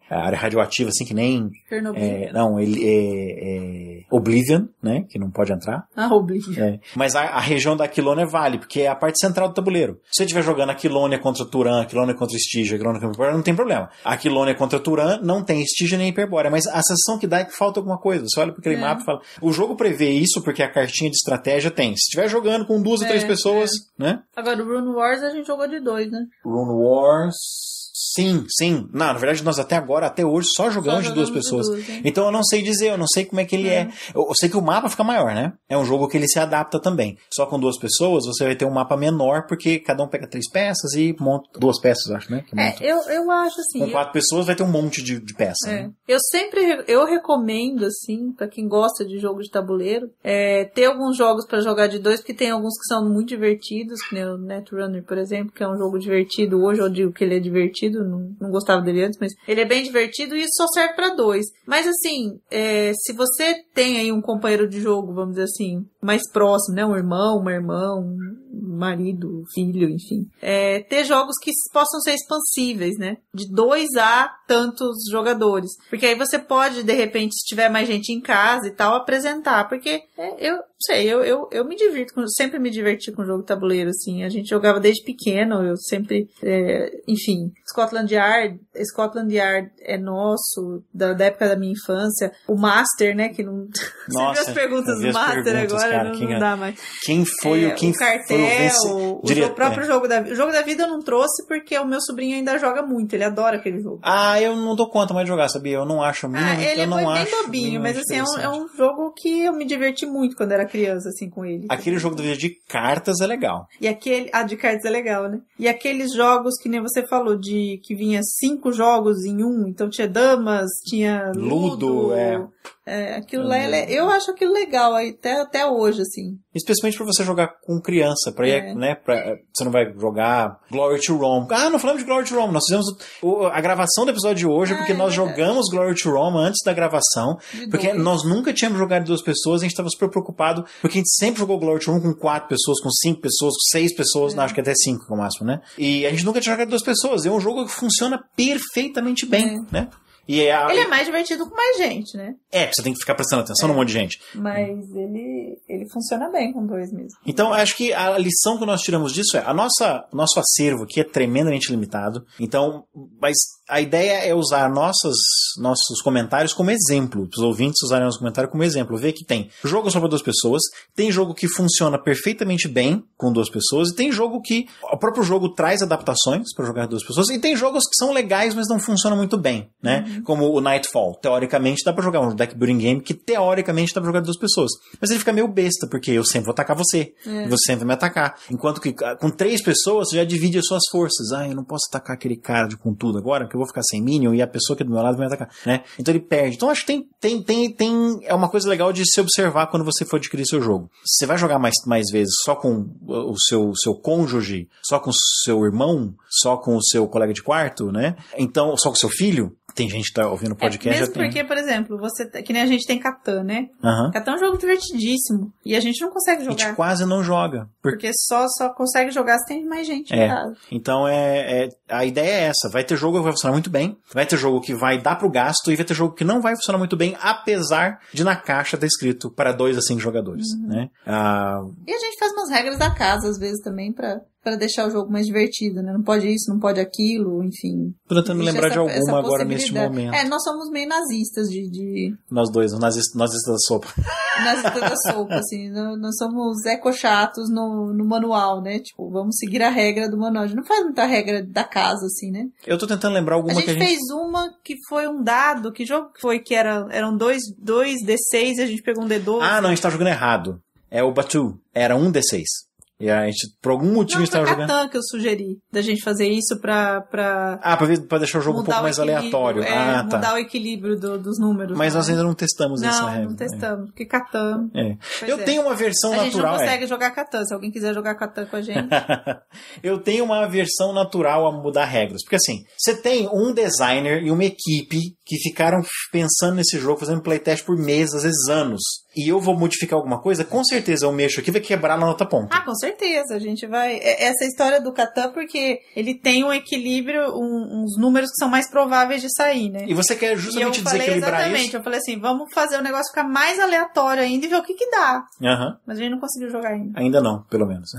A área radioativa, assim, que nem... não, ele é Oblivion, né? Que não pode entrar. Oblivion. Mas a região da Aquilônia vale, porque é a parte central do tabuleiro. Se você estiver jogando Aquilônia contra Turan, Aquilônia contra Estígia, Aquilônia contra Hiperbórea, não tem problema. A Aquilônia contra Turan não tem Estígia nem Hiperbórea, mas a sensação que dá é que falta alguma coisa. Você olha para aquele mapa e fala... O jogo prevê isso porque a cartinha de estratégia tem. Se estiver jogando com 2 ou 3 pessoas, né? Agora, o Rune Wars a gente jogou de 2, né? Rune Wars... Sim. Não, na verdade, nós até hoje, só jogamos de 2 pessoas. Então eu não sei dizer, eu não sei como é que ele é. Eu sei que o mapa fica maior, né? É um jogo que ele se adapta também. Só com 2 pessoas, você vai ter um mapa menor, porque cada um pega 3 peças e monta 2 peças, acho, né? Eu acho assim... Com 4 pessoas vai ter um monte de peça. Né? Eu recomendo, assim, pra quem gosta de jogo de tabuleiro, ter alguns jogos pra jogar de 2, porque tem alguns que são muito divertidos, que nem o Netrunner, por exemplo, que é um jogo divertido. Hoje eu digo que ele é divertido, não gostava dele antes, mas ele é bem divertido e isso só serve pra 2. Mas assim, se você tem aí um companheiro de jogo, vamos dizer assim, mais próximo, né, um irmão, uma irmã, um marido, filho, enfim, ter jogos que possam ser expansíveis, né, de 2 a tantos jogadores, porque aí você pode, de repente, se tiver mais gente em casa e tal, apresentar, porque eu me divirto, sempre me diverti com jogo de tabuleiro, assim, a gente jogava desde pequeno, eu sempre, enfim, Scotland Yard é nosso, da época da minha infância, o Master, né, que não... Nossa, você viu as perguntas do Master agora, cara, não dá mais. Quem foi o cartel, o próprio jogo da vida. O jogo da vida eu não trouxe porque o meu sobrinho ainda joga muito, ele adora aquele jogo. Eu não dou conta mais de jogar, sabia? Eu não acho ele é bem bobinho, mas assim, é um jogo que eu me diverti muito quando era criança, assim, com ele. Aquele jogo da vida de cartas é legal. E de cartas é legal, né? E aqueles jogos que nem você falou, que vinha 5 jogos em um, então tinha damas, tinha Ludo. Aquilo lá, eu acho aquilo legal até hoje, assim. Especialmente pra você jogar com criança, você não vai jogar Glory to Rome. Não falamos de Glory to Rome, nós fizemos a gravação do episódio de hoje, porque nós jogamos Glory to Rome antes da gravação, porque nós nunca tínhamos jogado de 2 pessoas, a gente estava super preocupado, porque a gente sempre jogou Glory to Rome com 4 pessoas, com 5 pessoas, com 6 pessoas, acho que até 5 no máximo, né? E a gente nunca tinha jogado de 2 pessoas, é um jogo que funciona perfeitamente bem, né? Ele é mais divertido com mais gente, né? Você tem que ficar prestando atenção num monte de gente. Mas ele funciona bem com 2 mesmo. Então, acho que a lição que nós tiramos disso nosso acervo aqui é tremendamente limitado. Então, mas a ideia é usar nossos comentários como exemplo. Os ouvintes usarem nossos comentários como exemplo. Ver que tem jogo só para 2 pessoas, tem jogo que funciona perfeitamente bem com 2 pessoas, e tem jogo que o próprio jogo traz adaptações para jogar 2 pessoas, e tem jogos que são legais, mas não funcionam muito bem, né? Como o Nightfall. Teoricamente dá pra jogar um deck building game que teoricamente dá pra jogar de 2 pessoas. Mas ele fica meio besta, porque eu sempre vou atacar você. E você sempre vai me atacar. Enquanto que com 3 pessoas você já divide as suas forças. Eu não posso atacar aquele cara com tudo agora, porque eu vou ficar sem Minion e a pessoa que é do meu lado vai me atacar, né? Então ele perde. Então acho que é uma coisa legal de se observar quando você for adquirir seu jogo. Você vai jogar mais vezes só com o seu cônjuge, só com o seu irmão, só com o seu colega de quarto, né? Então, só com o seu filho. Tem gente que tá ouvindo o podcast. Mesmo porque, por exemplo, que nem a gente tem Catan, né? Catan é um jogo divertidíssimo. E a gente não consegue jogar. A gente quase não joga. Porque só consegue jogar se tem mais gente em casa. Então, a ideia é essa. Vai ter jogo que vai funcionar muito bem. Vai ter jogo que vai dar pro gasto. E vai ter jogo que não vai funcionar muito bem, apesar de na caixa ter escrito para 2 a 5 jogadores, né? E a gente faz umas regras da casa, às vezes, também, pra deixar o jogo mais divertido, né? Não pode isso, não pode aquilo, enfim. Tô tentando me lembrar de alguma agora neste momento. Nós somos meio nazistas Nós dois, nazistas da sopa. Nazistas da sopa, assim. Nós somos eco-chatos no manual, né? Tipo, vamos seguir a regra do manual. A gente não faz muita regra da casa, assim, né? Eu tô tentando lembrar alguma que a gente... fez uma que foi um dado. Que jogo foi que eram 2 D6 e a gente pegou um D12? Ah, não, a gente tá jogando errado. É o Batu. Era um D6. E a gente, por algum motivo, a gente tava jogando... Catan que eu sugeri, da gente fazer isso pra deixar o jogo um pouco mais aleatório. Mudar o equilíbrio dos números. Mas nós ainda não testamos essa regra. Não testamos, porque Catan... Eu tenho uma versão natural... A gente não consegue jogar Catan, se alguém quiser jogar Catan com a gente. Eu tenho uma versão natural a mudar regras. Porque assim, você tem um designer e uma equipe que ficaram pensando nesse jogo, fazendo playtest por meses, às vezes anos. E eu vou modificar alguma coisa, com certeza eu mexo aqui e vai quebrar na outra ponta. Com certeza. A gente vai... Essa história do Catan, porque ele tem um equilíbrio, uns números que são mais prováveis de sair, né? E você quer justamente desequilibrar isso? Eu falei assim, vamos fazer o negócio ficar mais aleatório ainda e ver o que dá. Mas a gente não conseguiu jogar ainda. Ainda não, pelo menos.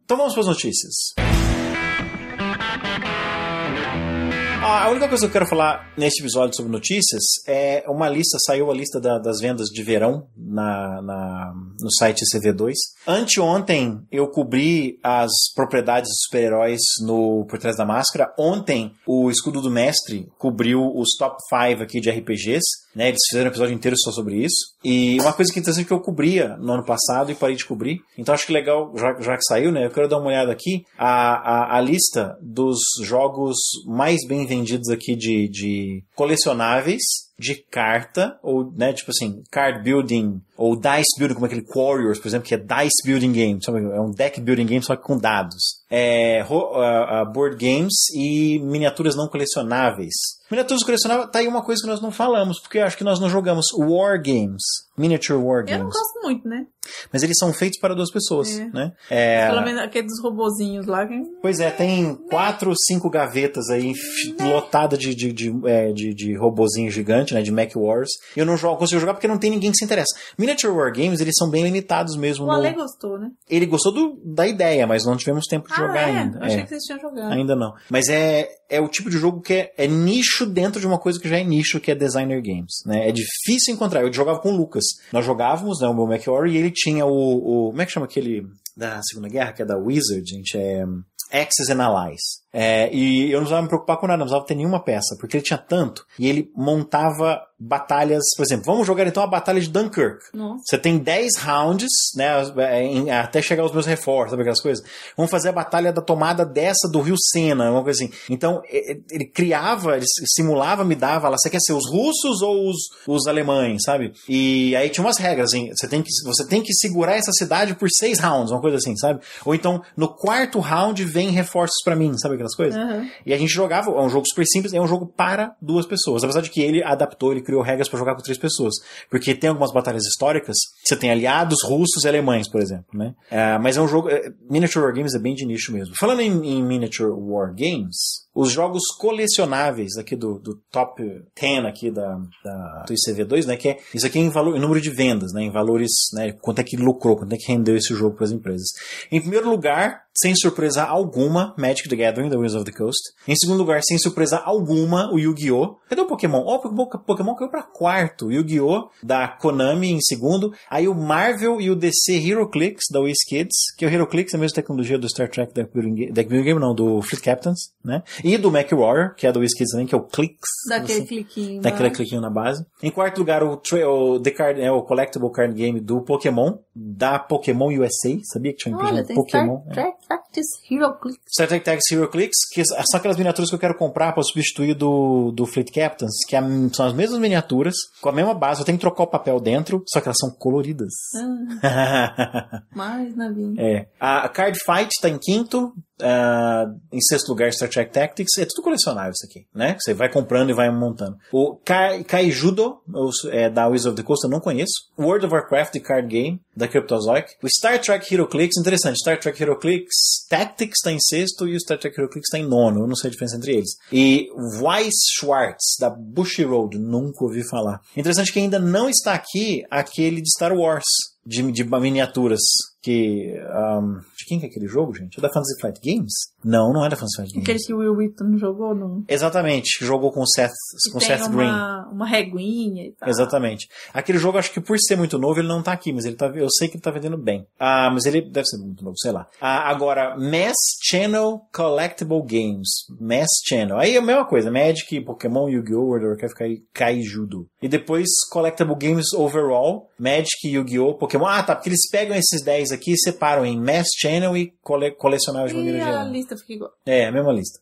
Então vamos para as notícias. A única coisa que eu quero falar neste episódio sobre notícias é uma lista, saiu a lista das vendas de verão no site CV2. Anteontem eu cobri as propriedades dos super-heróis Por Trás da Máscara. Ontem o Escudo do Mestre cobriu os top 5 aqui de RPGs, né? Eles fizeram um episódio inteiro só sobre isso. E uma coisa que é interessante que eu cobria no ano passado e parei de cobrir. Então acho que legal, já que saiu, né? Eu quero dar uma olhada aqui. A lista dos jogos mais bem vendidos aqui de colecionáveis, de carta, ou, né, tipo assim, card building, ou dice building, como aquele Warriors, por exemplo, que é dice building game, sabe? É um deck building game, só que com dados. Board games e miniaturas não colecionáveis. Miniaturas colecionáveis, tá aí uma coisa que nós não falamos, porque eu acho que nós não jogamos War Games, Miniature War Games. Eu não gosto muito, né? Mas eles são feitos para 2 pessoas, né? Pelo menos aquele dos robozinhos lá. Pois é, tem 4 ou 5 gavetas aí lotadas de robozinho gigante, né? De Mech Wars. Eu não consigo jogar porque não tem ninguém que se interessa. Miniature War Games, eles são bem limitados mesmo. O Ale gostou, né? Ele gostou da ideia, mas não tivemos tempo de jogar ainda. Eu achei que vocês tinham jogado. Ainda não. Mas é o tipo de jogo que é nicho dentro de uma coisa que já é nicho, que é designer games, né? É difícil encontrar. Eu jogava com o Lucas. Nós jogávamos, né, o meu Mech War, e ele tinha como é que chama aquele da Segunda Guerra, que é da Wizard, gente? Axis and Allies. E eu não precisava me preocupar com nada, não precisava ter nenhuma peça, porque ele tinha tanto, e ele montava batalhas, por exemplo, vamos jogar então a batalha de Dunkirk. Nossa. Você tem 10 rounds, né, até chegar os meus reforços, sabe aquelas coisas? Vamos fazer a batalha da tomada dessa do Rio Sena, uma coisa assim. Então, ele criava, ele simulava, me dava lá, você quer ser os russos ou os alemães, sabe? E aí tinha umas regras, assim, você tem que segurar essa cidade por 6 rounds, uma coisa assim, sabe? Ou então, no 4º round vem reforços pra mim, sabe aquelas coisas? Uhum. E a gente jogava, é um jogo super simples, é um jogo para 2 pessoas, apesar de que ele adaptou, ele criou regras pra jogar com 3 pessoas, porque tem algumas batalhas históricas, você tem aliados russos e alemães, por exemplo, né? Mas é um jogo, Miniature War Games é bem de nicho mesmo. Falando em Miniature War Games, os jogos colecionáveis aqui do top 10 aqui do ICV2, né, que é isso aqui em número de vendas, né, em valores, né, quanto é que lucrou, quanto é que rendeu esse jogo para as empresas. Em primeiro lugar, sem surpresa alguma, Magic the Gathering, The Wizards of the Coast. Em segundo lugar, sem surpresa alguma, o Yu-Gi-Oh! Cadê o Pokémon? O Pokémon caiu para 4º. Yu-Gi-Oh! Da Konami em segundo. Aí o Marvel e o DC HeroClix da WizKids, que o HeroClix é a mesma tecnologia do Star Trek Deck Building Game, não, do Fleet Captains, né? E do Mech Warrior, que é do WizKids também, que é o Clix. Daquele cliquinho. Daquele cliquinho na base. Em quarto lugar, o Collectible Card Game do Pokémon, da Pokémon USA. Sabia que tinha uma empresa de Pokémon? Star Trek Tactics HeroClix. Star Trek Tactics HeroClix, que são aquelas miniaturas que eu quero comprar para substituir do Fleet Captains, que são as mesmas miniaturas, com a mesma base, eu tenho que trocar o papel dentro, só que elas são coloridas. Mais na vida. A Card Fight tá em quinto, em sexto lugar Star Trek Tactics, é tudo colecionável isso aqui, né? Você vai comprando e vai montando. O Kaijudo, da Wizards of the Coast, eu não conheço. World of Warcraft, The Card Game, da Cryptozoic. O Star Trek HeroClix, interessante, Star Trek HeroClix Tactics tá em sexto e o Star Trek HeroClix tá em nono, eu não sei a diferença entre eles. E Weiss Schwartz, da Bushiroad, nunca ouvi falar. Interessante que ainda não está aqui aquele de Star Wars, de miniaturas, que... de quem que é aquele jogo, gente? É da Fantasy Flight Games? Não é da Fantasy Flight Games. Aquele que o Will Wheaton jogou, não? Exatamente, que jogou com o Seth Green. Uma reguinha e tal. Exatamente. Aquele jogo, acho que por ser muito novo, ele não tá aqui, mas eu sei que ele tá vendendo bem. Mas ele deve ser muito novo, sei lá. Agora, Mass Channel Collectible Games. Mass Channel. Aí é a mesma coisa, Magic, Pokémon, Yu-Gi-Oh!, World of Warcraft, Kaijudo. E depois Collectible Games Overall, Magic, Yu-Gi-Oh!, Pokémon. Tá, porque eles pegam esses 10 aqui e separam em Mass Channel e colecionáveis de maneira geral. A lista fica igual. A mesma lista.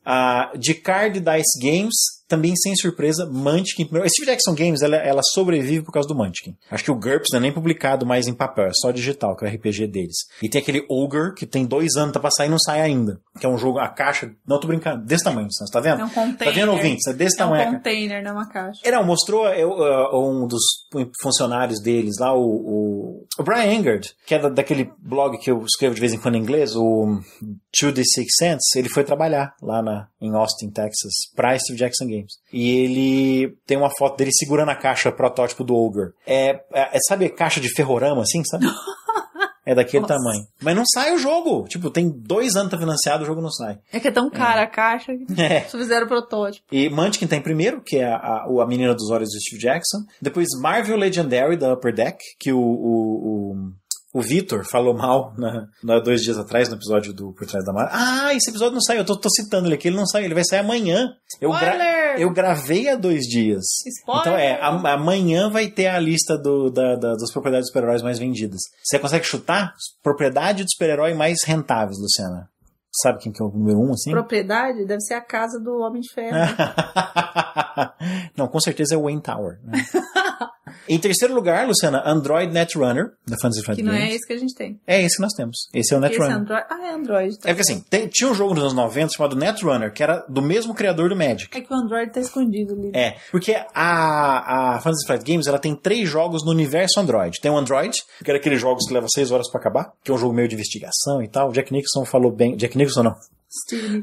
De Card Dice Games, também sem surpresa, Munchkin. Esse Steve Jackson Games, ela sobrevive por causa do Munchkin. Acho que o GURPS não é nem publicado mais em papel, é só digital, que é o RPG deles. E tem aquele Ogre, que tem 2 anos, tá pra sair e não sai ainda. Que é um jogo, a caixa, não tô brincando, desse tamanho, você tá vendo? É um container. Tá vendo, ouvintes? É desse tamanho. É um container, não é uma caixa. Não, mostrou um dos funcionários deles lá, o Brian Engard, que é daquele blog que eu escrevo de vez em quando em inglês, o 2D6 Cents, ele foi trabalhar lá em Austin, Texas, pra Steve Jackson Games. E ele tem uma foto dele segurando a caixa protótipo do Ogre. Sabe caixa de ferrorama, assim, sabe? É daquele tamanho. Mas não sai o jogo. Tipo, tem 2 anos que tá financiado, o jogo não sai. É que é tão cara a caixa que só fizeram o protótipo. E Munchkin tá em primeiro, que é a menina dos olhos do Steve Jackson. Depois Marvel Legendary, da Upper Deck, que o Vitor falou mal 2 dias atrás no episódio do Por Trás da Mara. Esse episódio não saiu. Eu tô citando ele aqui, ele não saiu. Ele vai sair amanhã. Eu gravei há 2 dias. Spoiler! Então amanhã vai ter a lista das propriedades dos super-heróis mais vendidas. Você consegue chutar? Propriedade dos super-herói mais rentáveis, Luciana. Sabe quem que é o número 1, assim? Propriedade? Deve ser a casa do Homem de Ferro. Não, com certeza é o Wayne Tower. Né? Em terceiro lugar, Luciana, Android Netrunner, da Fantasy Flight Games. Que não é esse que a gente tem. É esse que nós temos. Esse é o Netrunner. Android. É Android. Tá. É porque assim, tinha um jogo nos anos 90 chamado Netrunner, que era do mesmo criador do Magic. É que o Android tá escondido ali. Porque a Fantasy Flight Games, ela tem 3 jogos no universo Android. Tem o Android, que era aqueles jogos que levam 6 horas pra acabar, que é um jogo meio de investigação e tal. O Jack Nicholson falou bem... Jack Nicholson não.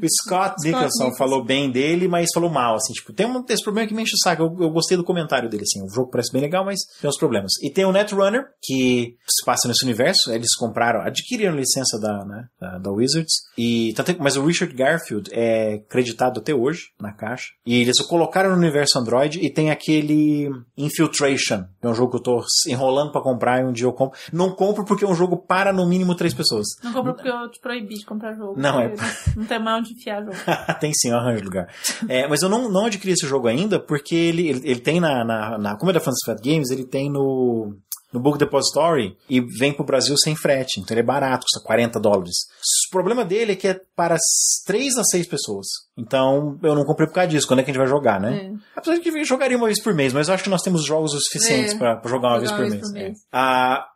O Scott Nicholson falou bem dele, mas falou mal, assim, tipo, tem esse problema que me enche o saco. Eu gostei do comentário dele, assim, o jogo parece bem legal, mas tem uns problemas. E tem o Netrunner, que se passa nesse universo, eles adquiriram licença da Wizards, mas o Richard Garfield é creditado até hoje, na caixa, e eles o colocaram no universo Android, e tem aquele Infiltration, que é um jogo que eu tô enrolando pra comprar, e um dia eu compro. Não compro porque é um jogo para no mínimo 3 pessoas. Não compro porque eu te proibi de comprar jogo. Não, Não tem mais onde enfiar jogo. Tem sim, eu arranjo lugar. Mas eu não adquiri esse jogo ainda, porque ele tem como é da Fantasy Flight Games, ele tem no Book Depository e vem pro Brasil sem frete. Então ele é barato, custa $40. O problema dele é que é para 3 a 6 pessoas. Então eu não comprei por causa disso. Quando é que a gente vai jogar, né? Apesar de que eu jogaria uma vez por mês, mas eu acho que nós temos jogos o suficientes pra jogar uma vez por mês.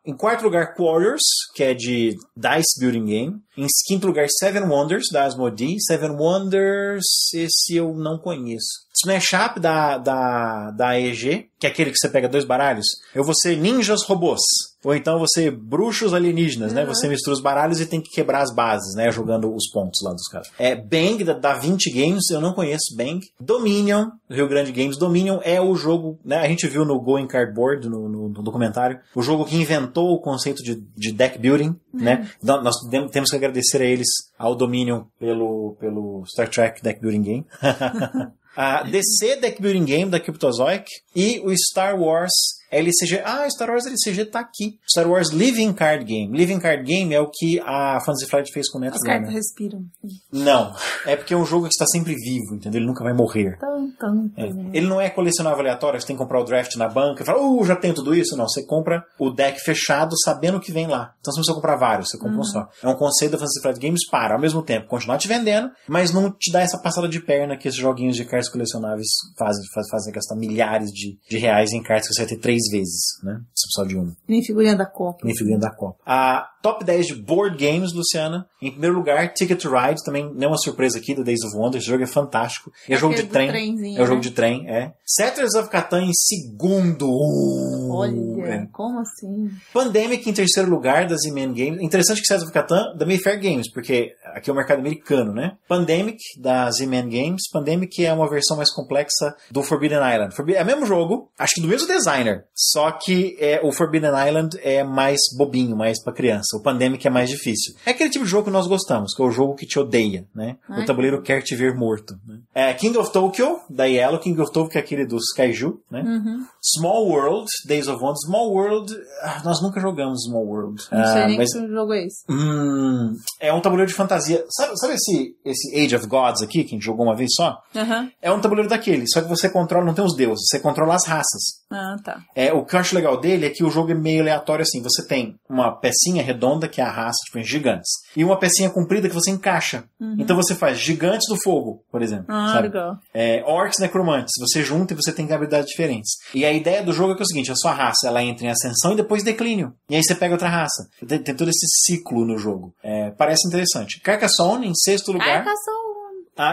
Em quarto lugar, Quarters, que é de Dice Building Game. Em quinto lugar, Seven Wonders, da Asmodee. Seven Wonders, esse eu não conheço. Smash Up da AEG, que é aquele que você pega 2 baralhos. Eu vou ser ninjas robôs. Ou então você bruxos alienígenas, né? Você mistura os baralhos e tem que quebrar as bases, né? Jogando os pontos lá dos caras. Bang, da 20 Games, eu não conheço Bang. Dominion, do Rio Grande Games. Dominion é o jogo, né? A gente viu no Going Cardboard, no documentário, o jogo que inventou o conceito de deck building, né? Então, nós temos que agradecer a eles, ao Dominion, pelo Star Trek Deck Building Game. A DC Deck Building Game, da Cryptozoic. E o Star Wars LCG. Star Wars LCG tá aqui. Star Wars Living Card Game. Living Card Game é o que a Fantasy Flight fez com o Netrunner. As cartas respiram. Não. É porque é um jogo que está sempre vivo, entendeu? Ele nunca vai morrer. Ele não é colecionável aleatório, você tem que comprar o draft na banca e fala, já tenho tudo isso? Não, você compra o deck fechado sabendo o que vem lá. Então você não precisa comprar vários, você compra um só. É um conceito da Fantasy Flight Games para, ao mesmo tempo, continuar te vendendo, mas não te dá essa passada de perna que esses joguinhos de cartas colecionáveis fazem gastar milhares de reais em cartas que você vai ter 3 vezes, né? Você precisa de uma. Nem figurinha da Copa. Nem figurinha da Copa. A top 10 de board games, Luciana. Em primeiro lugar, Ticket to Ride, também não é uma surpresa aqui, da Days of Wonder. Esse jogo é fantástico. É jogo de trem. É um jogo de trem, é. Settlers of Catan em segundo. Olha, como assim? Pandemic em terceiro lugar, da Z-Man Games. Interessante que Settlers of Catan, da Mayfair Games, porque aqui é o mercado americano, né? Pandemic, da Z-Man Games. Pandemic é uma versão mais complexa do Forbidden Island. É o mesmo jogo, acho que do mesmo designer, só que o Forbidden Island é mais bobinho, mais pra criança. O Pandemic é mais difícil. É aquele tipo de jogo que nós gostamos, que é o jogo que te odeia, né? O tabuleiro quer te ver morto. Né? King of Tokyo, da Yellow. King of Tokyo, que é aquele dos Kaiju, né? Small World, Days of Wonder. Small World, nós nunca jogamos Small World. Não sei nem que jogo é esse. É um tabuleiro de fantasia. Sabe esse Age of Gods aqui, que a gente jogou uma vez só? É um tabuleiro daquele, só que você controla, não tem os deuses, você controla as raças. Tá. O que eu acho legal dele é que o jogo é meio aleatório assim. Você tem uma pecinha redonda, que é a raça, tipo, gigantes. E uma pecinha comprida que você encaixa. Então você faz gigantes do fogo, por exemplo. Sabe? Legal. Orcs necromantes. Você junta e você tem habilidades diferentes. E a ideia do jogo é que é o seguinte, a sua raça, ela entra em ascensão e depois declínio. E aí você pega outra raça. Tem todo esse ciclo no jogo. Parece interessante. Carcassonne, em sexto lugar.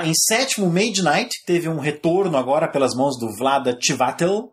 Em sétimo, Mage Knight. Teve um retorno agora pelas mãos do Vlada Chivatel.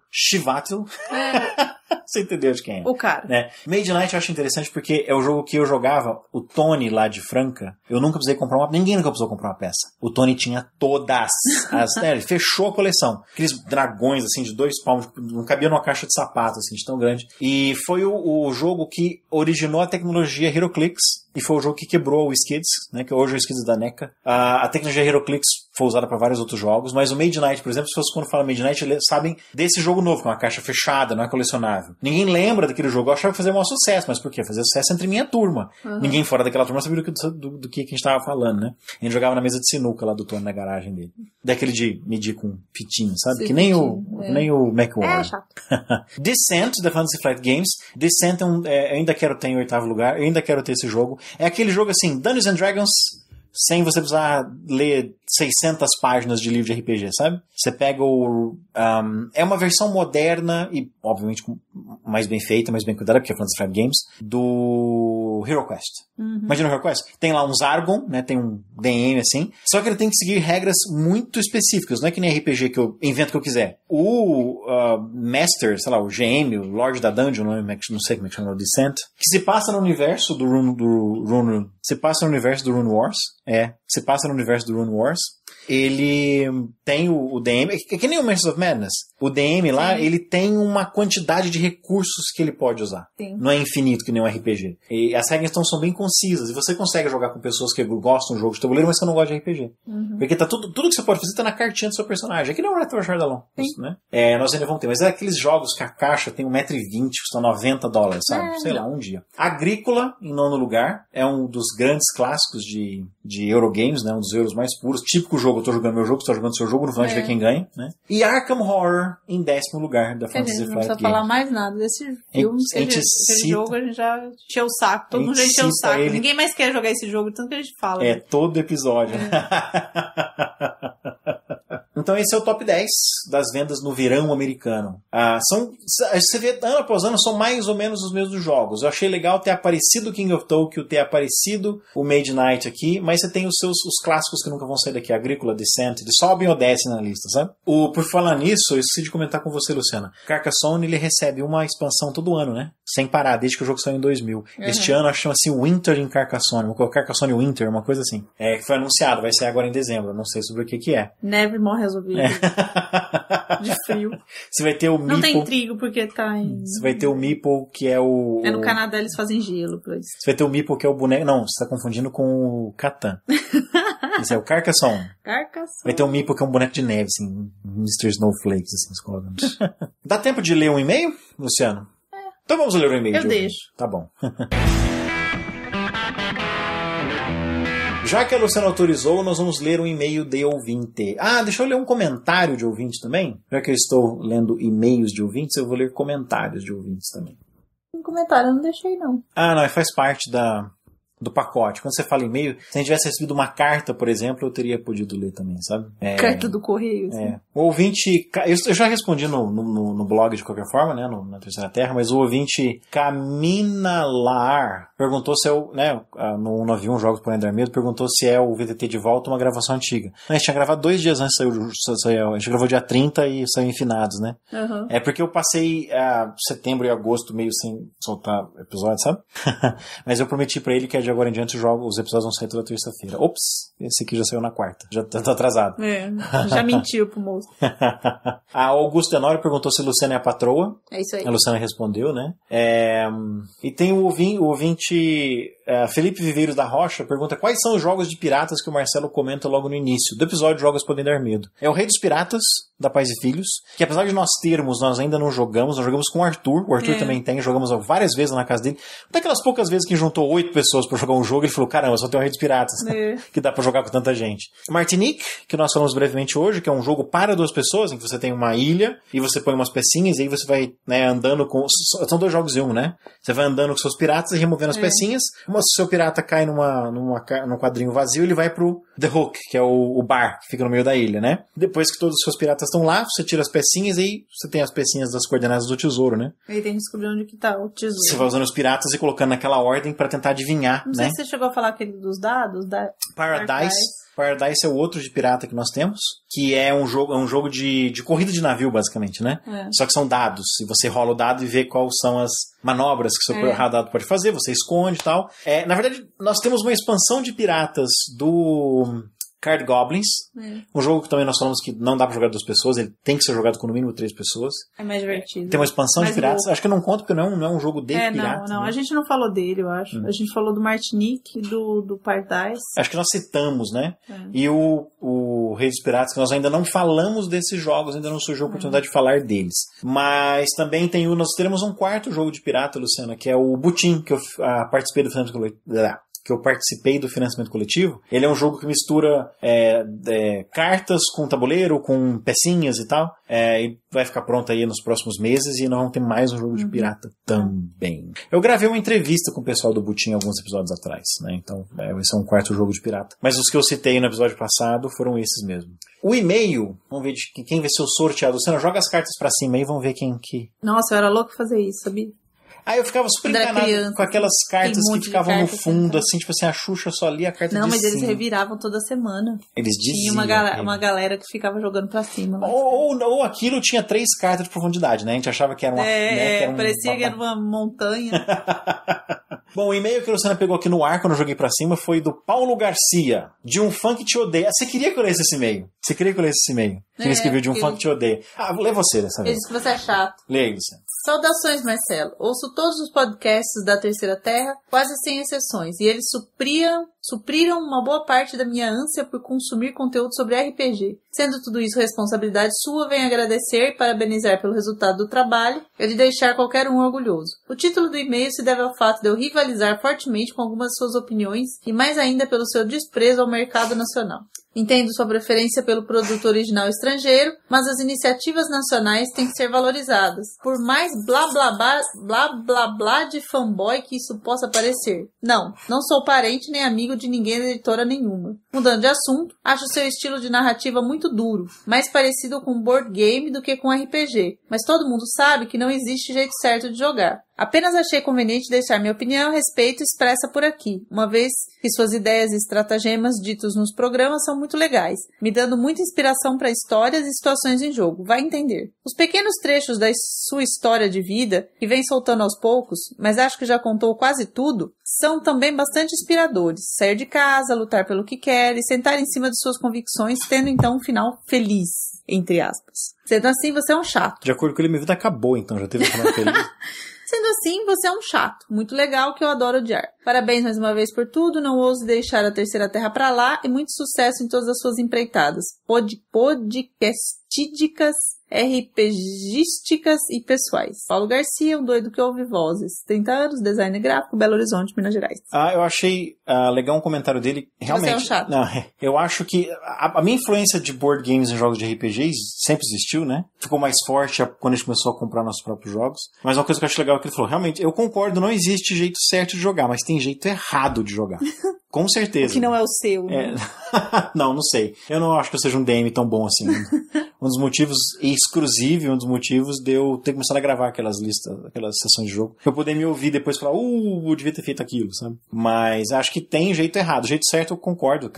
Você entendeu de quem é? O cara. Né? Mage Knight eu acho interessante porque é o jogo que eu jogava. O Tony lá de Franca, eu nunca precisei comprar uma... Ninguém nunca precisou comprar uma peça. O Tony tinha todas as... ele fechou a coleção. Aqueles dragões, assim, de 2 palmos, não cabia numa caixa de sapato, assim, de tão grande. E foi o jogo que originou a tecnologia HeroClix. E foi o jogo que quebrou o Skids, né? Que hoje é o Skids da NECA. A tecnologia HeroClix foi usada para vários outros jogos, mas o Mage Knight, por exemplo, se fosse quando fala Mage Knight, eles sabem desse jogo novo, que é uma caixa fechada, não é colecionável. Ninguém lembra daquele jogo, eu achava que fazia um sucesso, mas por quê? Fazia sucesso entre minha turma. Ninguém fora daquela turma sabia do que a gente estava falando, né? A gente jogava na mesa de sinuca lá do Tony, na garagem dele. Daquele de medir com fitinho, sabe? Sim, que nem o McWarren. É chato. Descent, da Fantasy Flight Games. Descent eu ainda quero ter em 8º lugar, eu ainda quero ter esse jogo. É aquele jogo assim, Dungeons and Dragons, sem você precisar ler 600 páginas de livro de RPG, sabe? Você pega é uma versão moderna e, obviamente, mais bem feita, mais bem cuidada, porque é Fantasy Flight Games, do HeroQuest. Imagina o HeroQuest? Tem lá um Zargon, né? Tem um DM, assim. Só que ele tem que seguir regras muito específicas. Não é que nem RPG que eu invento o que eu quiser. O Master, sei lá, o GM, o Lord da Dungeon, não sei como é que chama, o Descent, que se passa no universo do Rune... Se passa no universo do Rune Wars. Se passa no universo do Rune Wars. Ele tem o DM, é que nem o Masters of Madness. O DM lá, ele tem uma quantidade de recursos que ele pode usar. Sim. Não é infinito que nem um RPG. E as regras então são bem concisas. E você consegue jogar com pessoas que gostam do jogo de tabuleiro, mas que não gostam de RPG. Porque tá tudo que você pode fazer tá na cartinha do seu personagem. É que nem o Retro Shardalon. Né? Nós ainda vamos ter. Mas é aqueles jogos que a caixa tem 1,20 m, custa $90, sabe? Sei lá, um dia. Agrícola, em 9º lugar, é um dos grandes clássicos de Eurogames, né? Um dos euros mais puros. Típico jogo, eu tô jogando meu jogo, você tá jogando seu jogo, no final a gente vê quem ganha, né? E Arkham Horror em 10º lugar da Fantasy Flight Games. Não precisa falar mais nada desse filme. Esse jogo a gente já encheu o saco. Todo mundo já encheu o saco. Ninguém mais quer jogar esse jogo, tanto que a gente fala. Todo episódio. Então esse é o top 10 das vendas no verão americano. Você vê, ano após ano, são mais ou menos os mesmos jogos. Eu achei legal ter aparecido o King of Tokyo, ter aparecido o Mage Knight aqui, mas você tem os clássicos que nunca vão sair daqui, Agrícola, Descent, eles sobem ou descem na lista, sabe? Por falar nisso, eu esqueci de comentar com você, Luciana. Carcassonne, ele recebe uma expansão todo ano, né? Sem parar, desde que o jogo saiu em 2000. Este ano, acho que chama-se Winter in Carcassonne, Carcassonne Winter, uma coisa assim. Que foi anunciado, vai sair agora em dezembro, não sei sobre o que é. Neve mal resolvido. De frio. Você vai ter o Meeple. Não tem trigo porque tá em... Você vai ter o Meeple, que é o... no Canadá eles fazem gelo pra isso. Você vai ter o Meeple, que é o boneco... Não, você tá confundindo com o Catan. Esse é o Carcassonne. Carcassonne. Vai ter um Meeple que é um boneco de neve, assim, Mr. Snowflakes, assim, os colocamos. Dá tempo de ler um e-mail, Luciano? Então vamos ler o e-mail. Eu deixo. Tá bom. Já que a Luciana autorizou, nós vamos ler um e-mail de ouvinte. Deixa eu ler um comentário de ouvinte também. Já que eu estou lendo e-mails de ouvintes, eu vou ler comentários de ouvintes também. Um comentário eu não deixei, não. Não, faz parte do pacote. Quando você fala e-mail, se a gente tivesse recebido uma carta, por exemplo, eu teria podido ler também, sabe? Carta do correio, assim. O ouvinte... Eu já respondi no blog de qualquer forma, né? Na Terceira Terra, mas o ouvinte Caminalar perguntou se é o... Né, no 191 Jogos Podem Dar Medo, perguntou se é o VTT de volta ou uma gravação antiga. A gente tinha gravado 2 dias antes, saiu, a gente gravou dia 30 e saiu em finados, né? Uhum. É porque eu passei setembro e agosto meio sem soltar episódio, sabe? Mas eu prometi pra ele que de agora em diante os episódios vão sair toda terça-feira. Ops, esse aqui já saiu na quarta. Já tá atrasado. Já mentiu pro moço. A Augusto Tenório perguntou se Luciana é a patroa. É isso aí. A Luciana respondeu, né? E tem o ouvinte Felipe Viveiros da Rocha pergunta quais são os jogos de piratas que o Marcelo comenta logo no início do episódio Jogos Podem Dar Medo. É o Rei dos Piratas, da Paz e Filhos, que apesar de nós termos, nós ainda não jogamos. Nós jogamos com o Arthur. O Arthur também tem. Jogamos várias vezes na casa dele. Daquelas poucas vezes que juntou 8 pessoas pra jogar um jogo, ele falou, caramba, só tem o Rei dos Piratas. Que dá pra jogar com tanta gente. Martinique, que nós falamos brevemente hoje, que é um jogo para 2 pessoas, em que você tem uma ilha e você põe umas pecinhas e aí você vai, né, andando com... São 2 jogos em um, né? Você vai andando com seus piratas e removendo as pecinhas. Se o seu pirata cai num quadrinho vazio, ele vai pro The Hook, que é o bar que fica no meio da ilha, né? Depois que todos os seus piratas estão lá, você tira as pecinhas e aí você tem as pecinhas das coordenadas do tesouro, né? Aí tem que descobrir onde que tá o tesouro. Você vai usando os piratas e colocando naquela ordem pra tentar adivinhar, não né? sei se você chegou a falar aquele dos dados. Paradise é o outro de pirata que nós temos, que é um jogo de corrida de navio, basicamente, né? Só que são dados, e você rola o dado e vê quais são as manobras que o seu dado pode fazer, você esconde e tal. Na verdade, nós temos uma expansão de piratas do Card Goblins, um jogo que também nós falamos que não dá pra jogar 2 pessoas, ele tem que ser jogado com no mínimo 3 pessoas. É mais divertido. Tem uma expansão de piratas, acho que eu não conto porque não é um jogo de piratas. Não, né? A gente não falou dele, eu acho. A gente falou do Martinique, do Paradise. Acho que nós citamos, né? E o Rei dos Piratas, que nós ainda não falamos desses jogos, ainda não surgiu a oportunidade de falar deles. Mas também nós teremos um 4º jogo de pirata, Luciana, que é o Butim, que eu participei do financiamento coletivo. Ele é um jogo que mistura cartas com tabuleiro, com pecinhas e tal. E vai ficar pronto aí nos próximos meses e nós vamos ter mais um jogo de pirata também. Eu gravei uma entrevista com o pessoal do Butim alguns episódios atrás, né? Então esse é um 4º jogo de pirata. Mas os que eu citei no episódio passado foram esses mesmo. O e-mail, vamos ver quem vai ser o sorteado. Luciana, joga as cartas pra cima aí, vamos ver quem que... Nossa, eu era louco fazer isso, sabia? Eu ficava super encanado com aquelas cartas que ficavam no fundo, assim, tipo assim, a Xuxa só lia a carta de cima. Não, mas eles reviravam toda semana. Eles diziam. Tinha uma galera que ficava jogando pra cima. Ou aquilo tinha 3 cartas de profundidade, né? A gente achava que era uma... parecia que era uma montanha. Bom, o e-mail que a Luciana pegou aqui no ar, quando eu joguei pra cima, foi do Paulo Garcia, de um fã que te odeia. Você queria que eu lesse esse e-mail? Ele escreveu de um fã que te odeia. Vou ler você dessa vez. Ele disse que você é chato. Leia, Luciana. Saudações, Marcelo. Ouço todos os podcasts da Terceira Terra, quase sem exceções, e eles supriram uma boa parte da minha ânsia por consumir conteúdo sobre RPG. Sendo tudo isso responsabilidade sua, venho agradecer e parabenizar pelo resultado do trabalho e de deixar qualquer um orgulhoso. O título do e-mail se deve ao fato de eu rivalizar fortemente com algumas de suas opiniões e mais ainda pelo seu desprezo ao mercado nacional. Entendo sua preferência pelo produto original estrangeiro, mas as iniciativas nacionais têm que ser valorizadas, por mais blá blá blá de fanboy que isso possa parecer. Não sou parente nem amigo de ninguém da editora nenhuma. Mudando de assunto, acho seu estilo de narrativa muito duro, mais parecido com board game do que com RPG, mas todo mundo sabe que não existe jeito certo de jogar. Apenas achei conveniente deixar minha opinião a respeito expressa por aqui, uma vez que suas ideias e estratagemas ditos nos programas são muito legais, me dando muita inspiração para histórias e situações em jogo, vai entender. Os pequenos trechos da sua história de vida, que vem soltando aos poucos, mas acho que já contou quase tudo, são também bastante inspiradores. Sair de casa, lutar pelo que quer e sentar em cima de suas convicções, tendo então um final feliz, entre aspas. Sendo assim, você é um chato. De acordo com ele, minha vida acabou, então já teve um final feliz. Sendo Mesmo assim, você é um chato. Muito legal, que eu adoro odiar. Parabéns mais uma vez por tudo. Não ouse deixar a Terceira Terra pra lá. E muito sucesso em todas as suas empreitadas. Podcastídicas, RPGísticas e pessoais. Paulo Garcia, um doido que ouve vozes. 30 anos, design gráfico, Belo Horizonte, Minas Gerais. Eu achei legal um comentário dele. Realmente. Você é um chato. Não, eu acho que a minha influência de board games em jogos de RPGs sempre existiu, né? Ficou mais forte quando a gente começou a comprar nossos próprios jogos. Mas uma coisa que eu acho legal é que ele falou, realmente, eu concordo, não existe jeito certo de jogar, mas tem jeito errado de jogar. Com certeza. O que não é o seu, né? Não sei. Eu não acho que eu seja um DM tão bom assim. Um dos motivos exclusivos, um dos motivos de eu ter começado a gravar aquelas listas, aquelas sessões de jogo, pra eu poder me ouvir depois e falar, eu devia ter feito aquilo, sabe? Mas acho que tem jeito errado. O jeito certo eu concordo.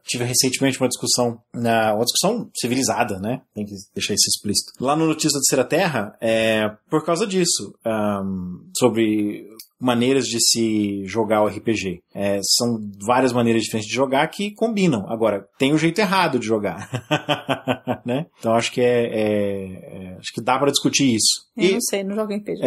Tive recentemente uma discussão civilizada, né? Tem que deixar isso explícito. Lá no Notícias da Terceira Terra, por causa disso, sobre maneiras de se jogar o RPG. São várias maneiras diferentes de jogar que combinam. Agora, tem o jeito errado de jogar. Né? Então acho que acho que dá pra discutir isso. Eu não sei, não jogo RPG.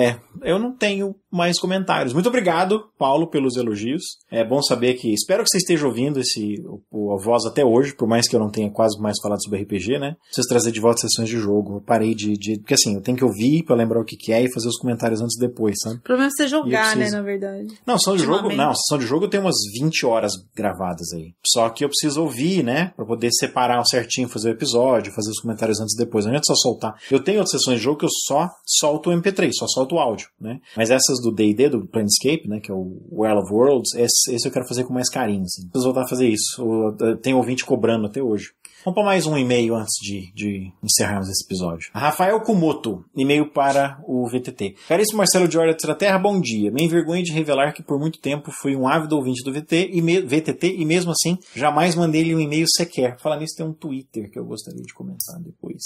Eu não tenho mais comentários. Muito obrigado, Paulo, pelos elogios. É bom saber que... Espero que você esteja ouvindo a voz até hoje, por mais que eu não tenha quase mais falado sobre RPG, né? Vocês trazer de volta sessões de jogo. Eu parei porque assim, eu tenho que ouvir pra lembrar o que é e fazer os comentários antes e depois, sabe? O problema é você jogar, né, na verdade. Não, sessão de jogo eu tenho umas 20 horas gravadas aí. Só que eu preciso ouvir, né? Pra poder separar certinho, fazer o episódio, fazer os comentários antes e depois. Não é só soltar. Eu tenho outras sessões de jogo que eu só solto o MP3, só solto o áudio, né? Mas essas do D&D, do Planescape, né? Que é o Well of Worlds, esse eu quero fazer com mais carinho, assim. Preciso voltar a fazer isso. Eu tenho ouvinte cobrando até hoje. Vamos para mais um e-mail antes de encerrarmos esse episódio. Rafael Kumoto, e-mail para o VTT. Caríssimo Marcelo de Ordem da Terra, bom dia. Me envergonho de revelar que por muito tempo fui um ávido ouvinte do VTT e mesmo assim jamais mandei-lhe um e-mail sequer. Falar nisso, tem um Twitter que eu gostaria de comentar depois.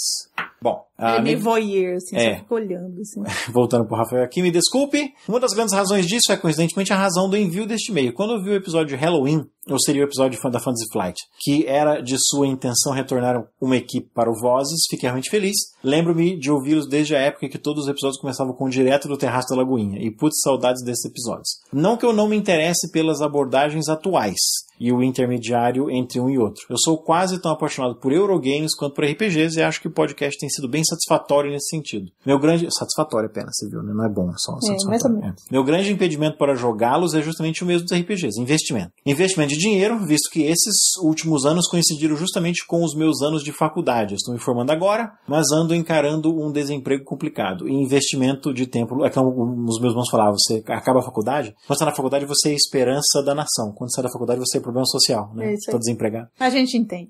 Bom, ele é meio voyeur, assim, só fica olhando, assim. Voltando pro Rafael aqui, me desculpe. Uma das grandes razões disso é, coincidentemente, a razão do envio deste e-mail. Quando eu vi o episódio de Halloween, ou seria o episódio da Fantasy Flight, que era de sua intenção retornar uma equipe para o Vozes, fiquei realmente feliz. Lembro-me de ouvi-los desde a época em que todos os episódios começavam com direto do Terraço da Lagoinha, e putz, saudades desses episódios. Não que eu não me interesse pelas abordagens atuais, e o intermediário entre um e outro. Eu sou quase tão apaixonado por Eurogames quanto por RPGs e acho que o podcast tem sido bem satisfatório nesse sentido. Satisfatório apenas, você viu, né? Não é bom, é só satisfatório. Meu grande impedimento para jogá-los é justamente o mesmo dos RPGs, investimento. Investimento de dinheiro, visto que esses últimos anos coincidiram justamente com os meus anos de faculdade. Eu estou me formando agora, mas ando encarando um desemprego complicado. E investimento de tempo, é como os meus irmãos falavam, você acaba a faculdade, quando você está na faculdade você é a esperança da nação. Quando você sai da faculdade você é problema social, né? Estou desempregado. A gente entende.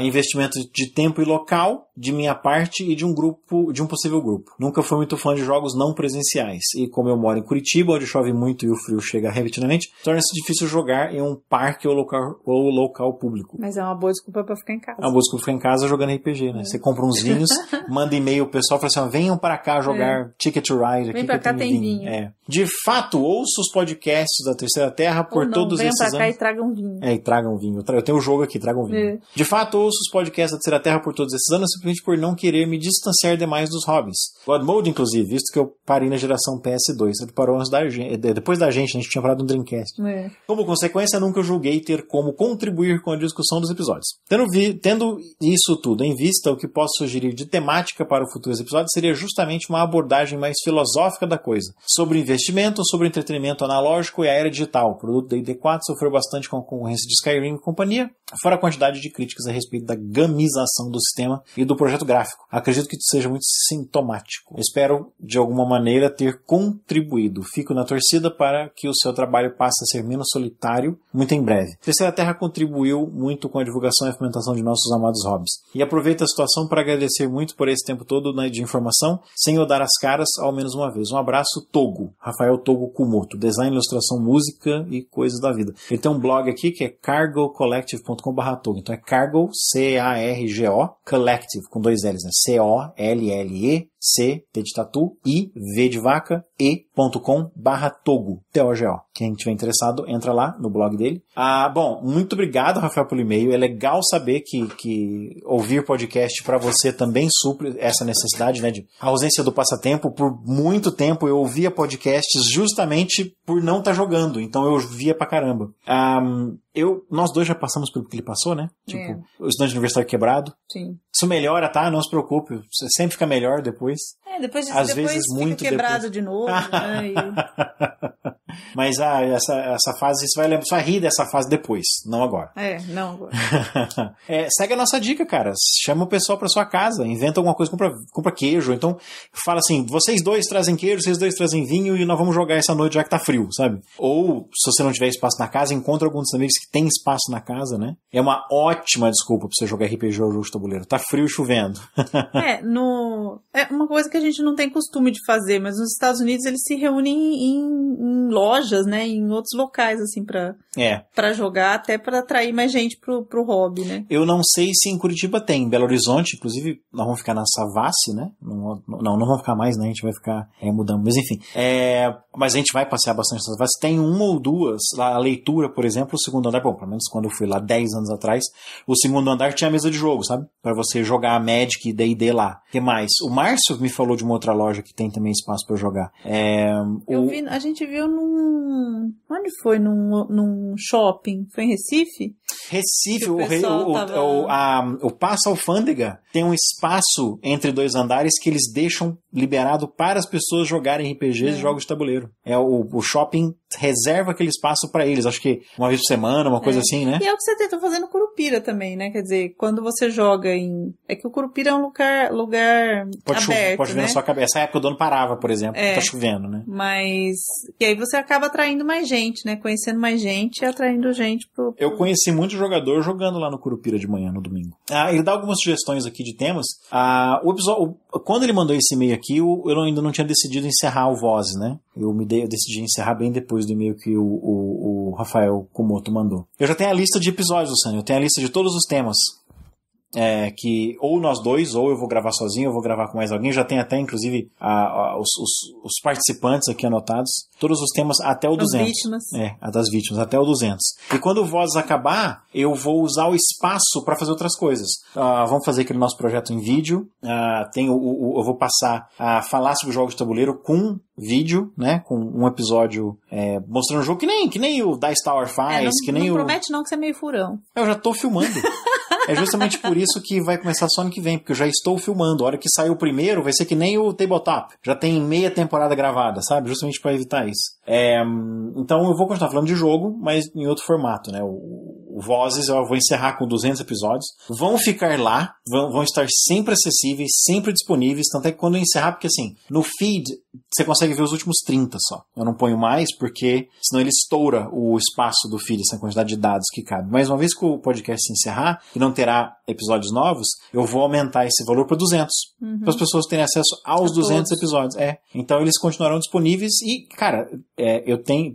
Investimento de tempo e local, de minha parte e de um possível grupo. Nunca fui muito fã de jogos não presenciais. E como eu moro em Curitiba, onde chove muito e o frio chega repetidamente, torna-se difícil jogar em um parque ou local público. Mas é uma boa desculpa pra ficar em casa. É uma boa desculpa pra ficar em casa jogando RPG, né? Você compra uns vinhos, manda e-mail, o pessoal fala assim, venham para cá jogar Ticket to Ride. Vem pra cá, tem vinho. De fato, ouço os podcasts da Terceira Terra por todos esses anos. Venham pra cá e tragam vinho. E tragam vinho. Eu tenho o jogo aqui, tragam vinho. De fato, ouço os podcasts da Terceira Terra por todos esses anos, simplesmente por não querer me distanciar demais dos hobbies. God Mode, inclusive, visto que eu parei na geração PS2. Ele parou antes depois da gente, a gente tinha falado no Dreamcast. Como consequência, nunca julguei ter como contribuir com a discussão dos episódios. Tendo isso tudo em vista, o que posso sugerir de temática para os futuros episódios seria justamente uma abordagem mais filosófica da coisa. Sobre investimento, sobre entretenimento analógico e a era digital. O produto da ID4 sofreu bastante com a concorrência de Skyrim e companhia, fora a quantidade de críticas a respeito da gamização do sistema e do projeto gráfico. Acredito que isso seja muito sintomático. Espero, de alguma maneira, ter contribuído. Fico na torcida para que o seu trabalho passe a ser menos solitário muito em breve. Terceira Terra contribuiu muito com a divulgação e fomentação de nossos amados hobbies. E aproveito a situação para agradecer muito por esse tempo todo de informação, sem eu dar as caras ao menos uma vez. Um abraço, Togo. Rafael Togo Kumoto. Design, ilustração, música e coisas da vida. Ele tem um blog aqui que é cargocollective.com/Togo. Então é Cargo, C-A-R-G-O, Collective, com 2 L's, né? C-O-L-L-E C, T de tatu, I, V de vaca, e.com/togo, T-O-G-O. Quem tiver interessado, entra lá no blog dele. Bom, muito obrigado, Rafael, pelo e-mail. É legal saber que ouvir podcast para você também supre essa necessidade, né, de ausência do passatempo. Por muito tempo eu ouvia podcasts justamente por não estar jogando, então eu via pra caramba. Nós dois já passamos pelo que ele passou, né? Tipo, o estudante universitário quebrado. Sim. Isso melhora, tá? Não se preocupe. Você sempre fica melhor depois. Depois às vezes fica muito quebrado depois. De novo, né? Mas essa fase, você vai rir dessa fase depois, não agora. Não agora. Segue a nossa dica, cara. Chama o pessoal pra sua casa, inventa alguma coisa, compra queijo. Então, fala assim, vocês dois trazem queijo, vocês dois trazem vinho e nós vamos jogar essa noite já que tá frio, sabe? Ou, se você não tiver espaço na casa, encontra alguns dos amigos que tem espaço na casa, né? É uma ótima desculpa pra você jogar RPG ou jogo de tabuleiro. Tá frio e chovendo. É uma coisa que a gente não tem costume de fazer, mas nos Estados Unidos eles se reúnem em lojas, né? Em outros locais, assim, pra jogar, até pra atrair mais gente pro hobby, né? Eu não sei se em Curitiba tem. Em Belo Horizonte, inclusive, nós vamos ficar na Savassi, né? Não vamos ficar mais, né? A gente vai ficar mudando. Mas enfim. Mas a gente vai passear bastante na Savassi. Tem uma ou duas. Lá, a leitura, por exemplo, o segundo andar, bom, pelo menos quando eu fui lá 10 anos atrás, o segundo andar tinha mesa de jogo, sabe? Pra você jogar Magic e D&D lá. O que mais? O Márcio me falou de uma outra loja que tem também espaço pra jogar. A gente viu onde foi? Num shopping? Foi em Recife? Recife, o Passa Alfândega tem um espaço entre dois andares que eles deixam liberado para as pessoas jogarem RPGs e jogos de tabuleiro. O shopping reserva aquele espaço para eles, acho que uma vez por semana, uma coisa assim, né? E é o que você tentou fazer no Curupira também, né? Quer dizer, quando você joga é que o Curupira é um lugar aberto, pode chover na sua cabeça. Essa época do ano parava, por exemplo, tá chovendo, né? Mas, e aí você acaba atraindo mais gente, né? Conhecendo mais gente e atraindo gente pro... Eu conheci muito jogador jogando lá no Curupira de manhã, no domingo. Ele dá algumas sugestões aqui de temas. Quando ele mandou esse e-mail aqui, eu ainda não tinha decidido encerrar o Voz, né? Eu decidi encerrar bem depois do e-mail que o Rafael Kumoto mandou. Eu já tenho a lista de episódios, Luciano. Eu tenho a lista de todos os temas. Que ou nós dois, ou eu vou gravar sozinho, ou vou gravar com mais alguém. Já tem até, inclusive, os participantes aqui anotados. Todos os temas até o 200. As vítimas. A das vítimas, até o 200. E quando o Voz acabar, eu vou usar o espaço para fazer outras coisas. Vamos fazer aquele nosso projeto em vídeo. Eu vou passar a falar sobre jogos de tabuleiro com vídeo, né? Com um episódio mostrando o jogo, que nem o Dice Tower faz. Não promete não que você é meio furão. Eu já tô filmando. É justamente por isso que vai começar só ano que vem, porque eu já estou filmando. A hora que sair o primeiro, vai ser que nem o Tabletop. Já tem meia temporada gravada, sabe? Justamente para evitar isso. Então eu vou continuar falando de jogo, mas em outro formato, né? O Vozes eu vou encerrar com 200 episódios. Vão ficar lá, vão estar sempre acessíveis, sempre disponíveis. Tanto é que quando eu encerrar, porque assim, no feed você consegue ver os últimos 30 só. Eu não ponho mais, porque senão ele estoura o espaço do feed, essa quantidade de dados que cabe. Mas uma vez que o podcast se encerrar, e não terá episódios novos, eu vou aumentar esse valor para 200. Para as pessoas terem acesso aos 200 episódios. Então eles continuarão disponíveis e, cara, de vez em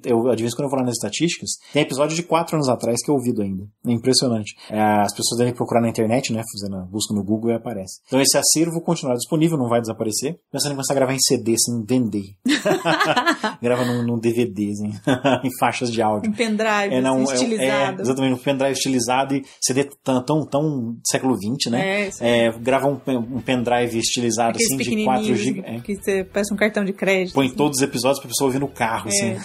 quando eu vou lá nas estatísticas, tem episódio de 4 anos atrás que eu ouvido ainda. É impressionante. As pessoas devem procurar na internet, né? Fazendo a busca no Google e aparece. Então esse acervo continuará disponível, não vai desaparecer. Pensando em começar a gravar em CD, sem vender. Grava num DVD, assim, em faixas de áudio. Um pendrive estilizado. Exatamente, um pendrive estilizado e CD tão século XX, né? Grava um pendrive estilizado aqueles assim de 4 GB. Que você parece um cartão de crédito. Põe assim. todos os episódios pra pessoa ouvir no carro, assim.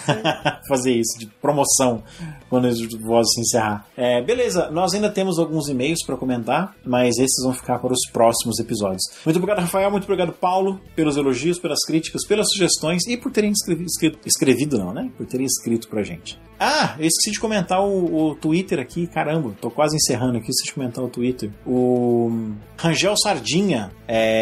Fazer isso, de promoção, quando o Voz se encerrar. Beleza, nós ainda temos alguns e-mails pra comentar, mas esses vão ficar para os próximos episódios. Muito obrigado, Rafael, muito obrigado, Paulo, pelos elogios, pelas críticas, pelas sugestões e por terem escrevido não, né? Por terem escrito pra gente. Eu esqueci de comentar o Twitter aqui, caramba, tô quase encerrando aqui, esqueci de comentar o Twitter. O Rangel Sardinha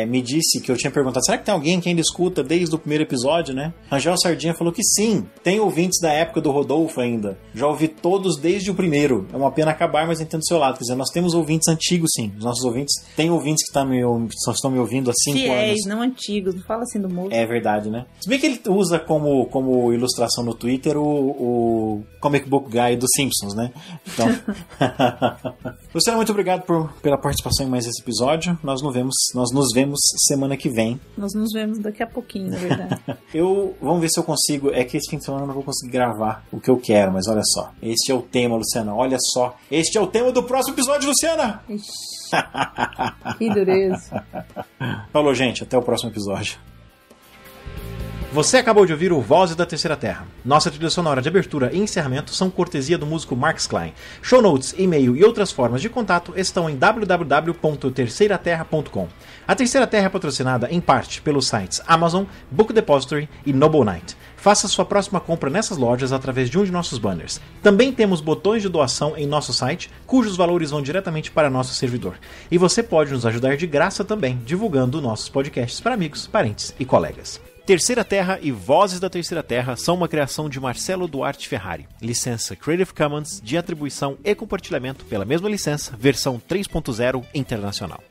me disse que eu tinha perguntado, será que tem alguém que ainda escuta desde o primeiro episódio, né? Rangel Sardinha falou que sim, tem ouvintes da época do Rodolfo ainda, já ouvi todos desde o primeiro. É uma pena acabar, mas entendo do seu lado. Quer dizer, nós temos ouvintes antigos, sim. Os nossos ouvintes, tem ouvintes que só estão me ouvindo há 5 anos. Fiéis, não antigos, não fala assim do moço. É verdade, né? Se bem que ele usa como ilustração no Twitter o Comic Book Guy dos Simpsons, né? Então, Luciana, muito obrigado pela participação em mais esse episódio. Nós nos vemos semana que vem. Nós nos vemos daqui a pouquinho, na verdade. Vamos ver se eu consigo. É que esse fim de semana eu não vou conseguir gravar o que eu quero, mas olha só. Este é o tema, Luciana. Olha só. Este é o tema do próximo episódio, Luciana! Ixi, que dureza. Falou, gente. Até o próximo episódio. Você acabou de ouvir o Vozes da Terceira Terra. Nossa trilha sonora de abertura e encerramento são cortesia do músico Marcus Klein. Show notes, e-mail e outras formas de contato estão em www.terceiraterra.com. A Terceira Terra é patrocinada em parte pelos sites Amazon, Book Depository e Noble Knight. Faça sua próxima compra nessas lojas através de um de nossos banners. Também temos botões de doação em nosso site, cujos valores vão diretamente para nosso servidor. E você pode nos ajudar de graça também, divulgando nossos podcasts para amigos, parentes e colegas. Terceira Terra e Vozes da Terceira Terra são uma criação de Marcelo Duarte Ferrari. Licença Creative Commons de atribuição e compartilhamento pela mesma licença, versão 3.0 internacional.